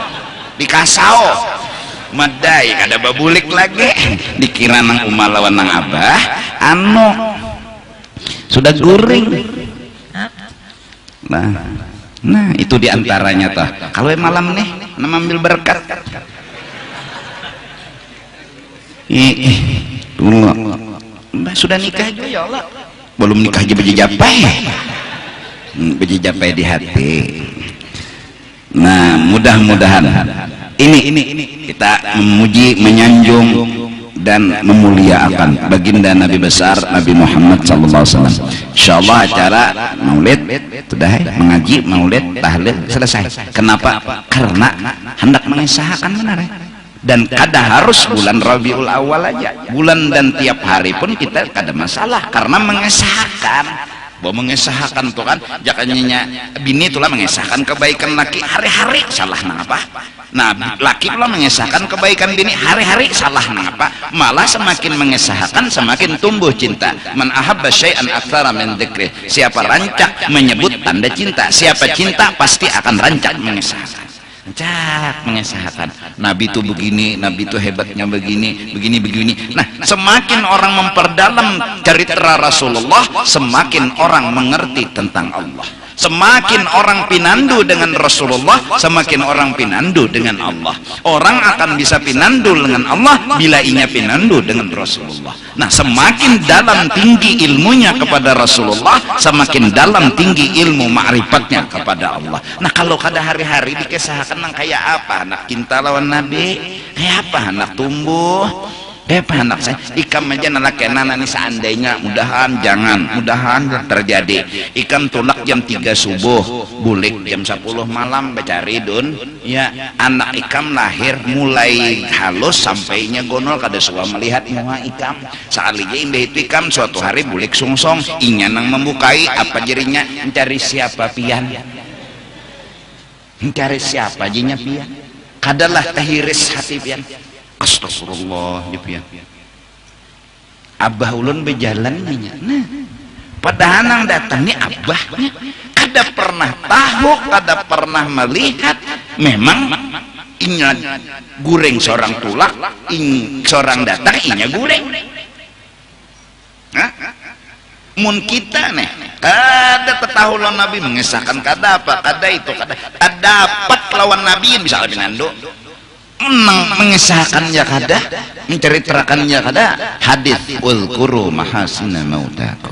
di kasau madai kada babulik lagi dikira nang umah lawan nang abah anu sudah guring nah itu diantaranya toh kalau malam nih ambil berkat dulu mbak sudah nikah juga ya Allah belum nikah aja beji japai di hati. Nah mudah-mudahan ini kita memuji, menyanjung dan memuliakan baginda Nabi besar Nabi Muhammad SAW. Insyaallah acara maulid sudah mengaji maulid tahlil selesai. Kenapa? Karena hendak mengesahkan benar ya. Dan kada harus bulan Rabiul Awal aja, bulan dan tiap hari pun kita kada masalah karena mengesahkan. Bahwa mengesahkan tuh kan jakanya bini itulah mengesahkan kebaikan laki hari-hari salah apa. Nah laki pula mengesahkan kebaikan bini hari-hari salah apa. Malah semakin mengesahkan semakin tumbuh cinta. Man ahabba syai'an aktsara min dzikri. Siapa rancak menyebut tanda cinta, siapa cinta pasti akan rancak mengesahkan. Cak mengesahkan Nabi itu begini, Nabi itu hebatnya begini. Nah semakin orang memperdalam cerita Rasulullah semakin orang mengerti tentang Allah. Semakin orang pinandu dengan Rasulullah semakin orang pinandu dengan Allah. Orang akan bisa pinandu dengan Allah bila inya pinandu dengan Rasulullah. Nah semakin dalam tinggi ilmunya kepada Rasulullah semakin dalam tinggi ilmu ma'rifatnya kepada Allah. Nah kalau kada hari-hari dikesahkan nang kayak apa anak cinta lawan Nabi, kayak apa anak tumbuh, kayak apa anak saya ikam aja nalakena nih seandainya mudahan terjadi ikam tulak jam 3 subuh bulik jam 10 malam becari dun ya anak ikam lahir mulai halus sampainya gonol kada suka melihat muka ikam sekalinya indah itu ikam suatu hari bulik sungsong ingin nang membukai apa jerinya mencari siapa pian mencari siapa jinya pian kadalah tahiris hati pian. Astagfirullah ya pian. Abah ulun berjalan nya. Nah, padahal nang datang nih abahnya kada pernah tahu, kada pernah melihat. Memang inya goreng seorang tulak, seorang datang inya goreng. Hah? Mun kita nih kada tahu lawan Nabi mengesahkan kada apa, kada itu, kada dapat lawan Nabi bisa lebih nando. Mengesahkannya kada, menceritakannya kada. Hadis ulkuru mahasina mautakum.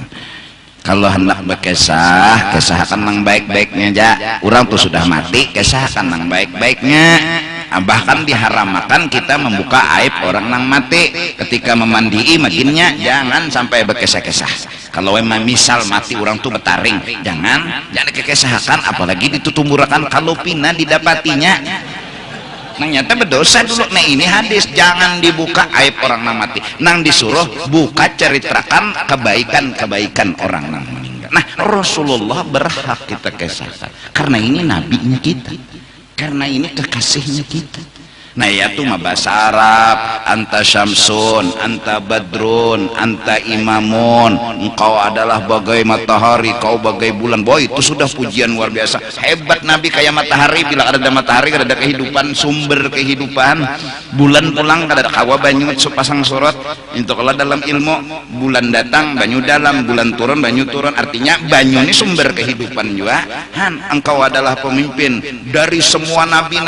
Kalau hendak berkesah, kesahkan yang baik-baiknya aja. Orang tuh sudah mati, kesahkan yang baik-baiknya. Bahkan diharamkan kita membuka aib orang yang mati ketika memandii makinnya jangan sampai berkesah-kesah. Kalau memang misal mati orang tuh betaring, jangan dikesahkan, apalagi ditutumburakan kalau pina didapatinya. Nang nyata berdosa dulu. Nah ini hadis jangan dibuka aib orang nang mati, nang disuruh buka ceritakan kebaikan orang nang meninggal. Nah Rasulullah berhak kita kesahkan karena ini nabinya kita, karena ini kekasihnya kita. Nah ya tuh mah bahasa Arab, anta syamsun, anta badrun, anta imamun, engkau adalah bagai matahari, kau bagai bulan. Boy itu sudah pujian luar biasa. Hebat Nabi kayak matahari, bila ada matahari kada ada kehidupan, sumber kehidupan. Bulan pulang kada ada kawa banyu pasang sorot. Itu kalau dalam ilmu bulan datang banyu dalam, bulan turun banyu turun, artinya banyu ini sumber kehidupan juga. Han, engkau adalah pemimpin dari semua nabi,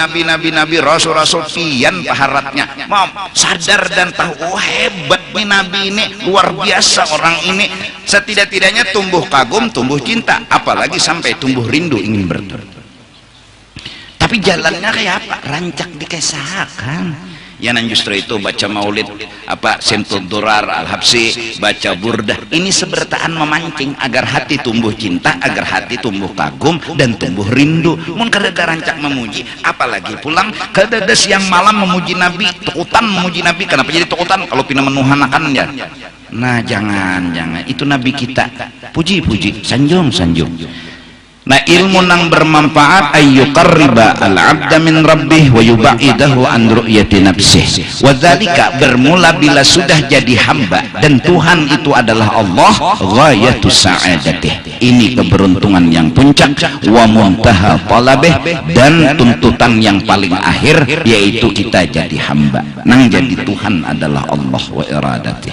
rasul-rasul. Pian paharatnya mau sadar dan tahu oh hebat nih nabi ini, luar biasa orang ini. Setidak-tidaknya tumbuh kagum, tumbuh cinta, apalagi sampai tumbuh rindu ingin bertemu. Tapi jalannya kayak apa? Rancak dikesahkan. Ya nan justru itu baca maulid apa Sentud Durar Al-Habsi, baca burdah, ini sebertaan memancing agar hati tumbuh cinta, agar hati tumbuh kagum dan tumbuh rindu. Mun kadada rancak memuji, apalagi pulang kadada siang malam memuji Nabi, tukutan memuji Nabi. Kenapa jadi tukutan? Kalau pina menuhanakan ya. Nah jangan itu Nabi kita, puji sanjung. Nah ilmu nang bermanfaat ayyuqarriba al-'abda min rabbih wa yubaidahu an ru'yati nafsih. Wa dzalika bermula bila sudah jadi hamba dan Tuhan itu adalah Allah, ghayatu sa'adatih. Ini keberuntungan yang puncak, wa muntaha talabih, dan tuntutan yang paling akhir yaitu kita jadi hamba. Nang jadi Tuhan adalah Allah wa iradatih.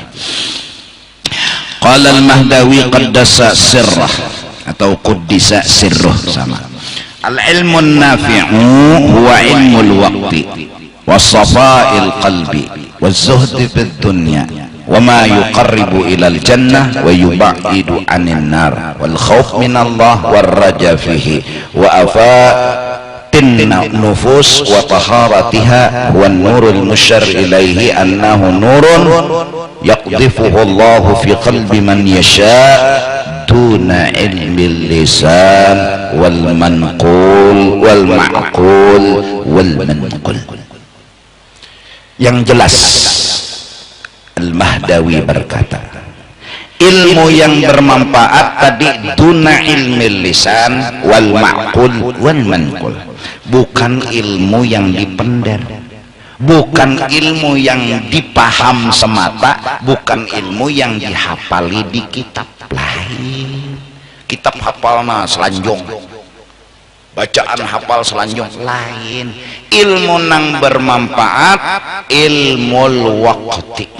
Qala al-Mahdawi qaddasa sirrah atau quddisa sirruh sama. Al-ilmun nafi'u huwa ilmul waqti was-safa'il qalbi waz-zuhdi fid dunya wa ma yuqarribu ilal jannah wa yubaidu 'anil nar wal khauf minallah war raja fihi wa afatin nufus wa taharatiha wan nurul musyar ilaihi annahu nurun yaqdhifuhu Allah fi qalbi man yasha' duna ilmi lisan wal manqul wal ma'qul wal manqul. Yang jelas Al-Mahdawi berkata, ilmu yang bermanfaat tadi duna ilmi lisan wal ma'qul wal manqul, bukan ilmu yang dipendar, bukan ilmu yang dipaham semata, bukan ilmu yang dihafali di kitab. Lain kitab hafal mah selanjung, bacaan hafal selanjung lain. Ilmu nang bermanfaat ilmul waqti,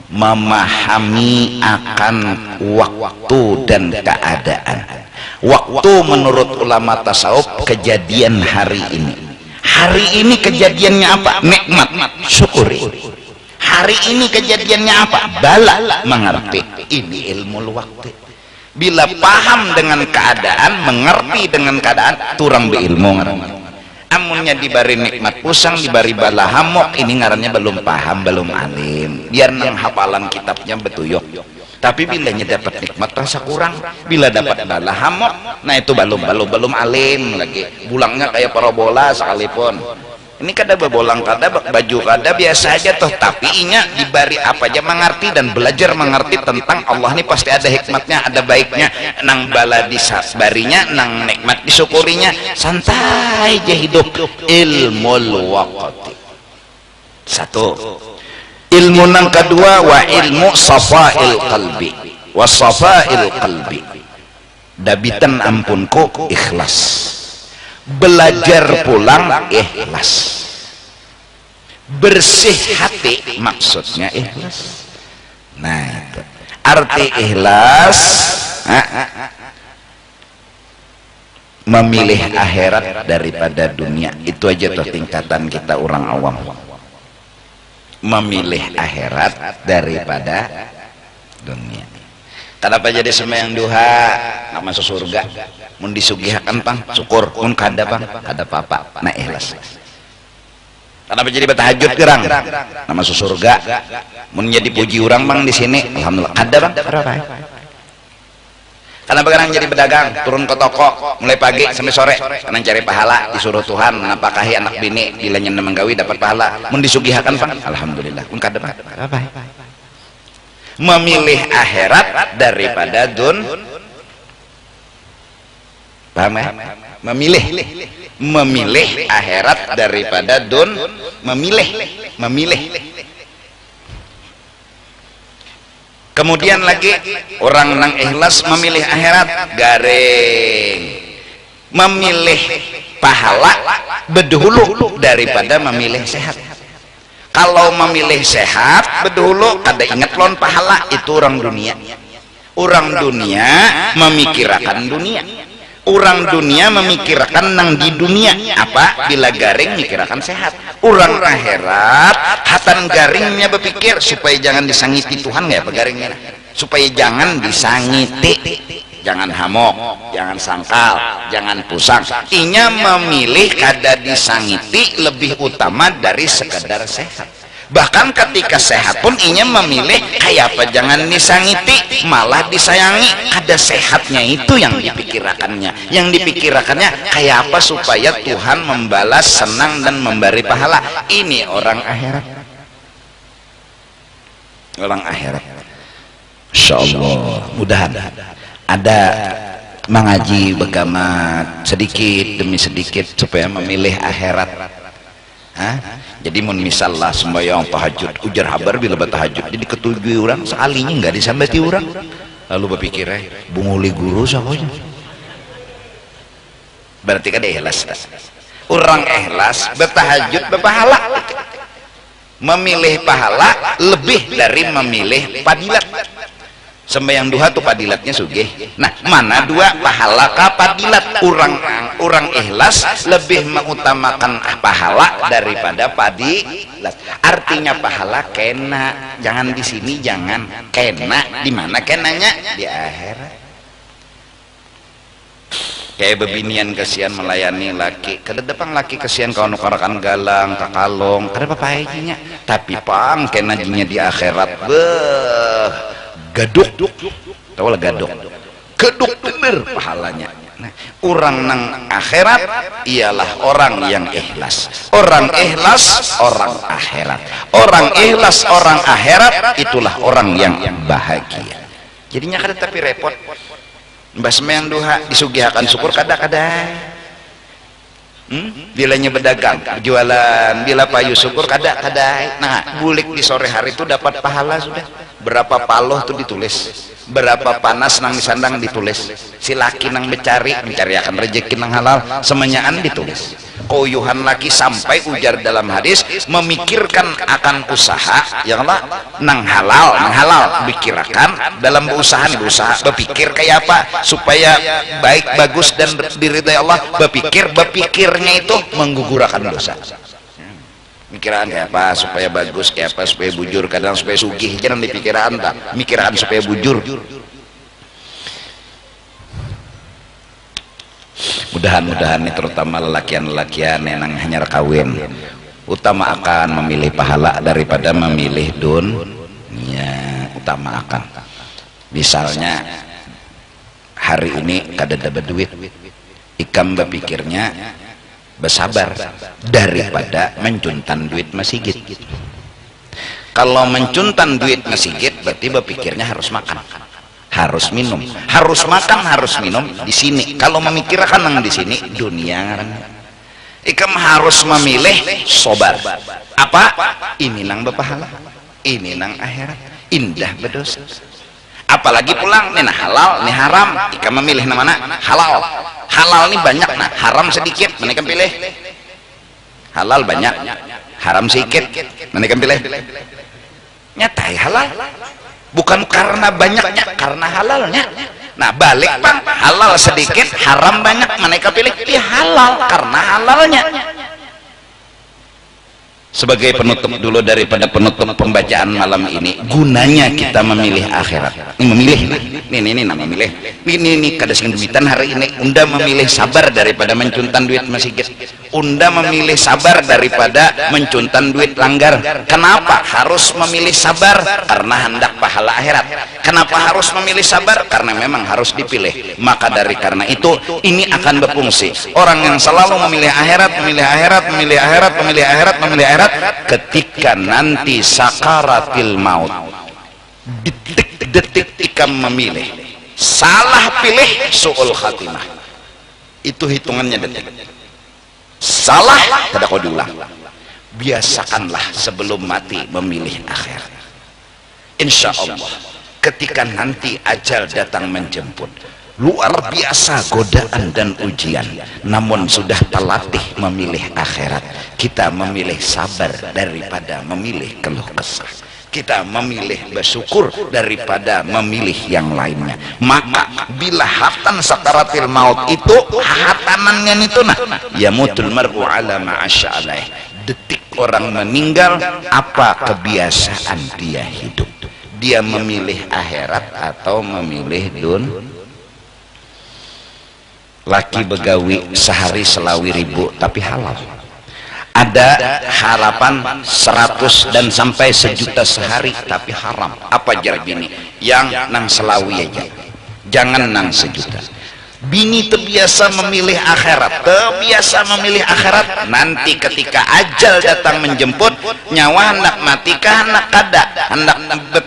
memahami akan waktu dan keadaan. Waktu menurut ulama tasawuf kejadian hari ini. Hari ini kejadiannya apa? Nikmat, syukuri. Hari ini kejadiannya apa? Bala, mengerti. Ini ilmu waktu. Bila paham dengan keadaan, mengerti dengan keadaan, turang beilmu. Amunnya dibari nikmat pusang, dibari bala hamok, ini ngarannya belum paham, belum alim. Biar nang hafalan kitabnya betuyuk. Tapi bilanya dapat nikmat rasa kurang, bila dapat bala hamok, nah itu belum alim lagi. Bulangnya kayak parabola sekalipun. Ini kada bebolang, kada baju, kada biasa aja toh, tapi inya dibari apa aja mengerti dan belajar mengerti tentang Allah. Ini pasti ada hikmatnya, ada baiknya. Nang bala disabarinya, nang nikmat disyukurinya, santai aja hidup. Ilmul waqti. Satu. Ilmu nang kedua wa ilmu safail qalbi. Wa safail qalbi. Dabitan ampunku ikhlas. Belajar pulang ikhlas, bersih hati maksudnya ikhlas. Nah itu arti ikhlas, memilih akhirat daripada dunia. Itu aja tuh tingkatan kita orang awam, memilih akhirat daripada dunia. Kenapa jadi sembahyang duha nggak masuk surga? Mun disugihakan pang syukur, mun kada pang kada apa-apa. Nah ikhlas. Kenapa jadi bertahajud gerang? Nggak masuk surga. Mun jadi puji orang bang di sini, alhamdulillah kada bang. Kenapa gerang jadi pedagang? Turun ke toko mulai pagi sampai sore, karena cari pahala disuruh Tuhan. Napakahi anak bini bila nyanda menggawi dapat pahala. Mun disugihakan pang, alhamdulillah. Mun kada bang. Memilih akhirat daripada paham ya? Memilih akhirat daripada memilih. Kemudian lagi orang nang ikhlas memilih akhirat garing, memilih pahala bedahulu daripada memilih sehat. Kalau memilih sehat bedahulu kada ingat lon pahala, itu orang dunia. Orang dunia memikirkan dunia. Orang dunia memikirkan nang di dunia apa? Bila garing mikirkan sehat. Orang akhirat hatan garingnya berpikir supaya jangan disangiti Tuhan, ya pegaringnya, supaya jangan disangiti. jangan hamok, jangan sangkal, jangan pusang. Inya memilih kada disangiti lebih utama dari sekedar sehat. Bahkan ketika sehat pun inya memilih kayak apa jangan disangiti, malah disayangi. Ada sehatnya itu yang dipikirakannya. Yang dipikirakannya kayak apa supaya Tuhan membalas, senang dan memberi pahala. Ini orang akhirat. Orang akhirat. Insyaallah mudahan ada mengaji begamat sedikit demi sedikit supaya memilih akhirat. Jadi mun misalnya sembahyang tahajud ujar habar bila bertahajud jadi ketujuh orang sekalinya nggak disambati orang lalu berpikir bunguli guru sakonya berarti kan ikhlas orang ikhlas bertahajud berpahala memilih pahala lebih dari memilih padilat. Sembahyang duha tuh padilatnya sugih. Nah, mana dua pahala ka padilat? Orang ikhlas lebih mengutamakan pahala daripada padilat. Artinya pahala kena, jangan di sini, jangan kena. Di mana kenanya? Di akhirat. Kayak bebinian kesian melayani laki, kada depan laki kesian kawan karakan galang, kakalong, kada apa aja. Tapi pang kena jinya di akhirat, beh. Gaduk, tahu lah gaduk bener pahalanya. Nah, orang nang akhirat ialah orang yang ikhlas. Orang ikhlas, orang akhirat. Orang ikhlas, orang akhirat itulah orang yang bahagia. Jadinya kada tapi repot. Mbah sembahyang duha disugihakan syukur kada. Bilanya berdagang, jualan, bila payu syukur kada. Nah, bulik di sore hari itu dapat pahala sudah. Berapa paloh tuh ditulis, berapa panas nang disandang ditulis, si laki nang mencari akan rezeki nang halal semenyaan ditulis. Koyuhan laki sampai ujar dalam hadis memikirkan akan usaha yang lah nang halal pikirkan dalam berusaha berpikir kayak apa supaya baik bagus dan diridai Allah, berpikirnya itu menggugurkan dosa. Mikiran kayak apa supaya bagus, kayak apa supaya bujur, kadang supaya sugih, jangan dipikiran tak mikiran supaya bujur. Mudahan ini terutama lelakian yang hanya kawin utama akan memilih pahala daripada memilih dunia. Utama akan misalnya hari ini kada dapat duit, ikam berpikirnya bersabar daripada mencuntan duit masjid. Kalau mencuntan duit masjid berarti berpikirnya harus makan, harus minum, harus makan, harus minum di sini. Kalau memikirkan yang di sini dunia, ikam harus memilih sobar. Apa? Ini nang berpahala, ini nang akhirat, indah berdosa. Apalagi pulang nih nah halal, nih haram. Ikam memilih mana? Halal. Halal ini banyak, nah haram sedikit, mereka pilih. Halal banyak, haram sedikit, mereka pilih. Nyatai halal, bukan karena banyaknya, karena halalnya. Nah balik bang, halal sedikit, haram banyak, mereka pilih halal karena halalnya. Sebagai penutup dulu daripada penutup pembacaan malam ini, gunanya kita memilih akhirat. Ini memilih, ini memilih. Ini kada sing duitan hari ini. Unda memilih sabar daripada mencuntan duit masjid. Unda memilih sabar daripada mencuntan duit langgar. Kenapa harus memilih sabar? Karena hendak pahala akhirat. Kenapa harus memilih sabar? Karena memang harus dipilih. Maka dari karena itu ini akan berfungsi. Orang yang selalu memilih akhirat, memilih akhirat, memilih akhirat, memilih akhirat, memilih akhirat, ketika nanti sakaratil maut, detik-detik ikam memilih, salah pilih su'ul khatimah. Itu hitungannya detik. Salah tidak kau diulang. Biasakanlah sebelum mati memilih akhirat. Insya Allah ketika nanti ajal datang menjemput, luar biasa godaan dan ujian, namun sudah terlatih memilih akhirat. Kita memilih sabar daripada memilih keluh kesah. Kita memilih bersyukur daripada memilih yang lainnya. Maka bila hatan sakaratil maut itu hatanannya itu ya mutul mar'u ala ma'asya alaih. Detik orang meninggal apa kebiasaan dia hidup. Dia memilih akhirat atau memilih laki begawi sehari selawi 1000 tapi halal. Ada harapan 100 dan sampai 1.000.000 sehari tapi haram. Apa jar bini? Yang nang selawi aja, jangan nang 1.000.000. Bini terbiasa memilih akhirat, terbiasa memilih akhirat. Nanti ketika ajal datang menjemput, nyawa hendak mati kah hendak kada, hendak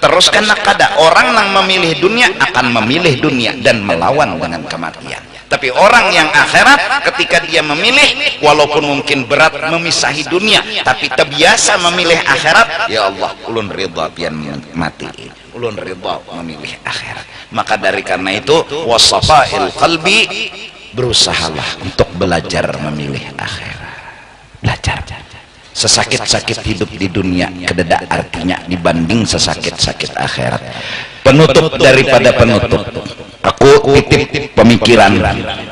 teruskan hendak kada. Orang yang memilih dunia akan memilih dunia dan melawan dengan kematian. Tapi orang yang akhirat ketika dia memilih, walaupun mungkin berat memisahi dunia, tapi terbiasa memilih akhirat. Ya Allah, ulun ridha pian mati, ulun ridha memilih akhirat. Maka dari karena itu, wasafail qalbi, berusahalah untuk belajar memilih akhirat. Belajar. Sesakit-sakit hidup di dunia kededa artinya dibanding sesakit-sakit akhirat. Penutup daripada penutup, aku titip pemikiran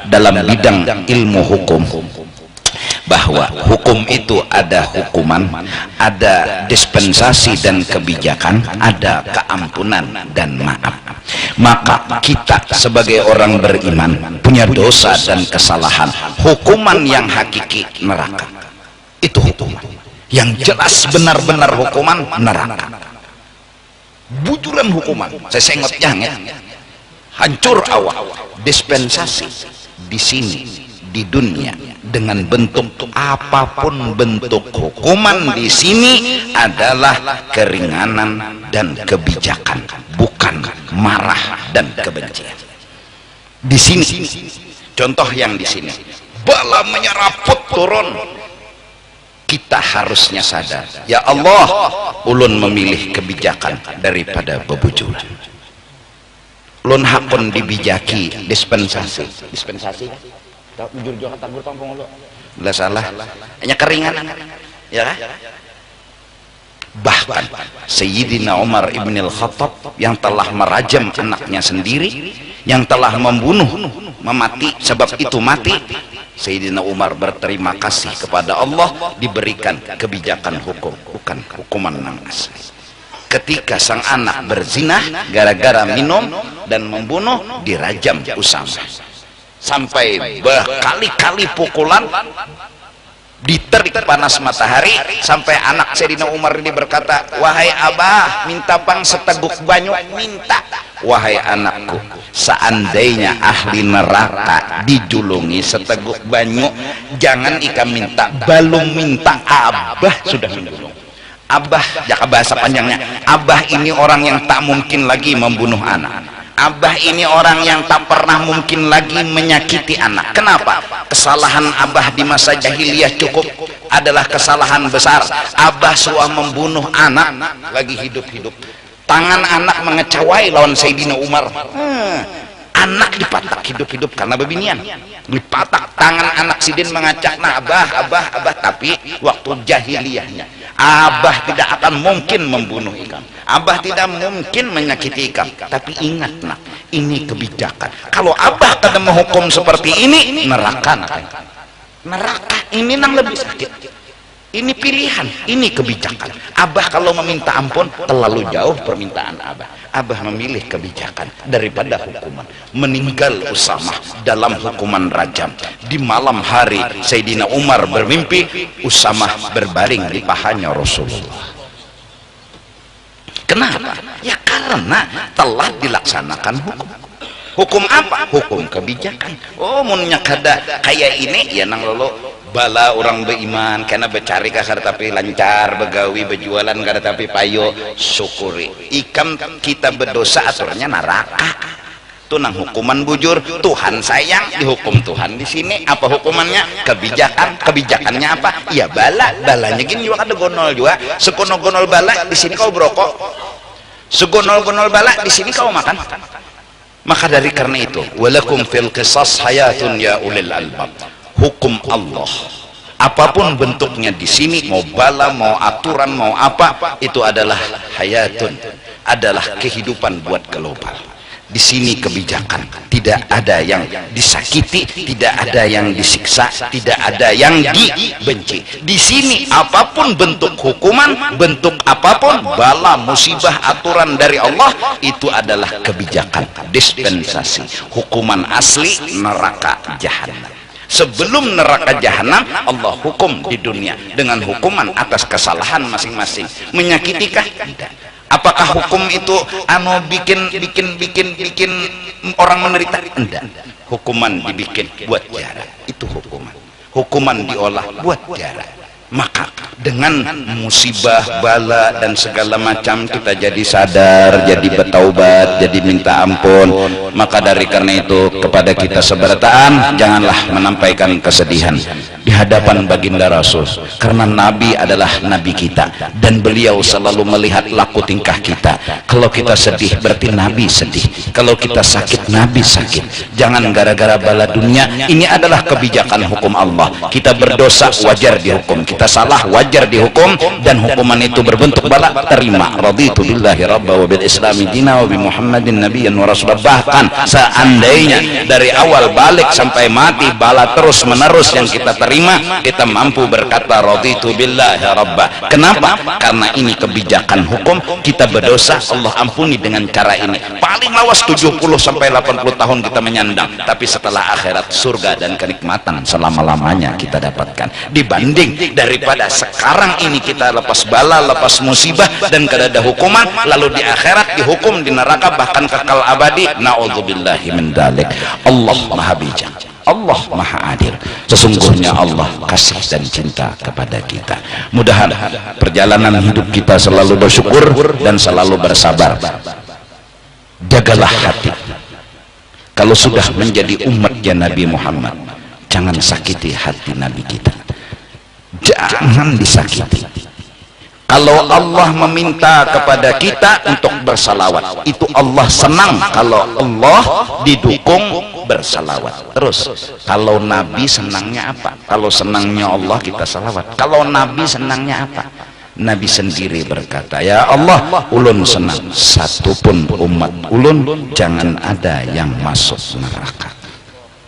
dalam bidang ilmu hukum, bahwa hukum itu ada hukuman, ada dispensasi dan kebijakan, ada keampunan dan maaf. Maka kita sebagai orang beriman punya dosa dan kesalahan. Hukuman yang hakiki neraka, itu hukuman yang jelas, benar-benar hukuman neraka. Bujuran hukuman, saya sengot jangan hancur awak. Dispensasi di sini di dunia dengan bentuk apapun bentuk hukuman di sini adalah keringanan dan kebijakan, bukan marah dan kebencian. Di sini contoh yang di sini, bala menyeraput turun, kita harusnya sadar, ya Allah, ulun memilih kebijakan daripada bebujuran. Ulun hakun dibijaki dispensasi jujur juga tabur pampung lo lah salah hanya keringanan ya kan? Bahkan Sayyidina Umar ibn al-Khattab yang telah merajam anaknya sendiri, yang telah membunuh, memati, sebab itu mati, Sayyidina Umar berterima kasih kepada Allah diberikan kebijakan hukum, bukan hukuman nang asli. Ketika sang anak berzina gara-gara minum dan membunuh, dirajam Usama sampai berkali-kali pukulan, diterik panas matahari, sampai anak Sayyidina Umar ini berkata, wahai abah, minta pang seteguk banyu, minta. Wahai anakku, seandainya ahli neraka dijulungi seteguk banyu, jangan ikam minta, belum minta, abah sudah menjulung. Abah, jaka bahasa panjangnya, abah ini orang yang tak mungkin lagi membunuh anak. Abah ini orang yang tak pernah mungkin lagi menyakiti anak. Kenapa? Kesalahan abah di masa jahiliyah cukup adalah kesalahan besar. Abah suah membunuh anak lagi hidup-hidup. Tangan anak mengecawai lawan Sayyidina Umar. Anak dipatak hidup-hidup karena bebinian. Dipatak tangan anak sidin mengacak, nah abah. Tapi waktu jahiliyahnya, abah tidak akan mungkin membunuh ikam. Abah tidak mungkin menyakiti ikam. Tapi ingat nak, ini kebijakan. Kalau abah kada menghukum seperti ini, neraka nak. Neraka ini nang lebih sakit. Ini pilihan, ini kebijakan. Abah kalau meminta ampun terlalu jauh permintaan abah. Abah memilih kebijakan daripada hukuman. Meninggal Usama dalam hukuman rajam. Di malam hari Sayyidina Umar bermimpi Usama berbaring di pahanya Rasulullah. Kenapa? Ya karena telah dilaksanakan hukum. Hukum apa? Hukum kebijakan. Oh, munnya kada kayak ini ya nang lolo bala orang beriman karena bercari kasar tapi lancar, begawi berjualan kada tapi payo, syukuri. Ikam kita berdosa aturannya neraka. Itu nang hukuman bujur. Tuhan sayang, dihukum Tuhan di sini. Apa hukumannya? Kebijakan. Kebijakannya apa? Ya bala. Balanya gini juga ada gonol juga. Segonol-gonol bala di sini kau berokok. Segonol-gonol bala di sini kau makan. Maka dari karena itu, walakum fil qisas hayatun ya ulil albab. Hukum Allah apapun bentuknya di sini, mau bala, mau aturan, mau apa, itu adalah hayatun, adalah kehidupan buat global. Di sini kebijakan, tidak ada yang disakiti, tidak ada yang disiksa, tidak ada yang dibenci. Di sini apapun bentuk hukuman, bentuk apapun bala, musibah, aturan dari Allah, itu adalah kebijakan, dispensasi. Hukuman asli neraka jahanam. Sebelum neraka jahanam, Allah hukum di dunia dengan hukuman atas kesalahan masing-masing. Menyakitikah? Tidak. Apakah hukum itu bikin orang menderita? Enggak. Hukuman dibikin buat jarak. Itu hukuman. Hukuman diolah buat jarak. Maka dengan musibah, bala dan segala macam kita jadi sadar, jadi bertaubat, jadi minta ampun. Maka dari karena itu kepada kita seberataan, janganlah menampaikan kesedihan di hadapan baginda Rasul, karena Nabi adalah Nabi kita dan beliau selalu melihat laku tingkah kita. Kalau kita sedih berarti Nabi sedih, kalau kita sakit Nabi sakit. Jangan gara-gara bala dunia. Ini adalah kebijakan hukum Allah. Kita berdosa wajar dihukum, kita salah wajar dihukum, dan hukuman itu berbentuk bala, terima. Raditu billahi rabba wa bil islami dina wa bi Muhammadin nabiyyan wa rasulah. Bahkan seandainya dari awal balik sampai mati bala terus menerus yang kita terima, kita mampu berkata raditu billahi rabba. Kenapa? Karena ini kebijakan hukum. Kita berdosa, Allah ampuni dengan cara ini. Paling lawas 70 sampai 80 tahun kita menyandang, tapi setelah akhirat surga dan kenikmatan selama-lamanya kita dapatkan, dibanding daripada sekarang ini kita lepas bala, lepas musibah dan kada ada hukuman, lalu di akhirat dihukum di neraka bahkan kekal abadi. Na'udzubillahi min dzalik. Allah Maha Bijak, Allah Maha Adil. Sesungguhnya Allah kasih dan cinta kepada kita. Mudahan perjalanan hidup kita selalu bersyukur dan selalu bersabar. Jagalah hati. Kalau sudah menjadi umatnya Nabi Muhammad, jangan sakiti hati Nabi kita. Jangan disakiti. Kalau Allah meminta kepada kita untuk bersalawat, itu Allah senang kalau Allah didukung bersalawat. Terus kalau Nabi senangnya apa? Kalau senangnya Allah kita salawat. Kalau Nabi senangnya apa? Nabi sendiri berkata, ya Allah, ulun senang satupun umat ulun jangan ada yang masuk neraka.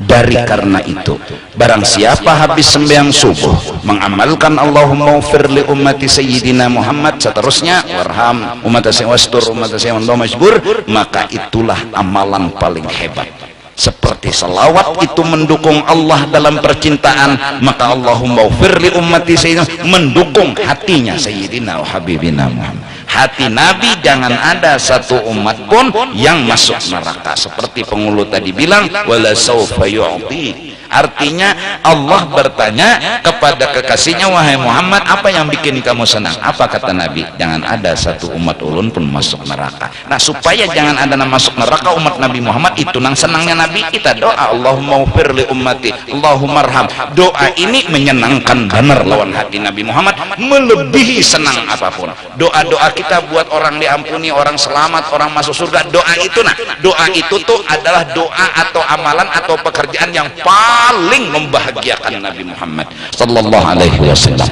Dari karena itu, barang siapa habis sembahyang subuh mengamalkan Allahumma ufir li ummati sayyidina Muhammad, seterusnya warham umat wastur umat majbur, maka itulah amalan paling hebat. Seperti salawat itu mendukung Allah dalam percintaan, maka Allahumma ufir li ummati sayyidina mendukung hatinya sayyidina wa habibina Muhammad. Hati Nabi jangan ada satu umat pun yang masuk neraka. Seperti penghulu tadi bilang, wala sawfa yu'ti. Artinya Allah bertanya kepada kekasihnya, wahai Muhammad, apa yang bikin kamu senang? Apa kata Nabi? Jangan ada satu umat ulun pun masuk neraka. Nah, supaya jangan ada yang masuk neraka umat Nabi Muhammad, itu nang senangnya Nabi kita doa, Allahumma ufir li ummati, Allahumma arham. Doa ini menyenangkan benar lawan hati Nabi Muhammad, melebihi senang apapun. Doa-doa kita buat orang diampuni, orang selamat, orang masuk surga, doa itu, nah, doa itu tuh adalah doa atau amalan atau pekerjaan yang paling membahagiakan Nabi Muhammad sallallahu alaihi wasallam.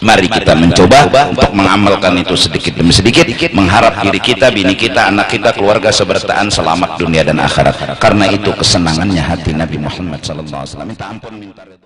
Mari kita mencoba untuk mengamalkan itu sedikit demi sedikit, mengharap diri kita, bini kita, anak kita, keluarga seberataan selamat dunia dan akhirat. Karena itu kesenangannya hati Nabi Muhammad sallallahu alaihi wasallam. Minta ampun, minta ridha.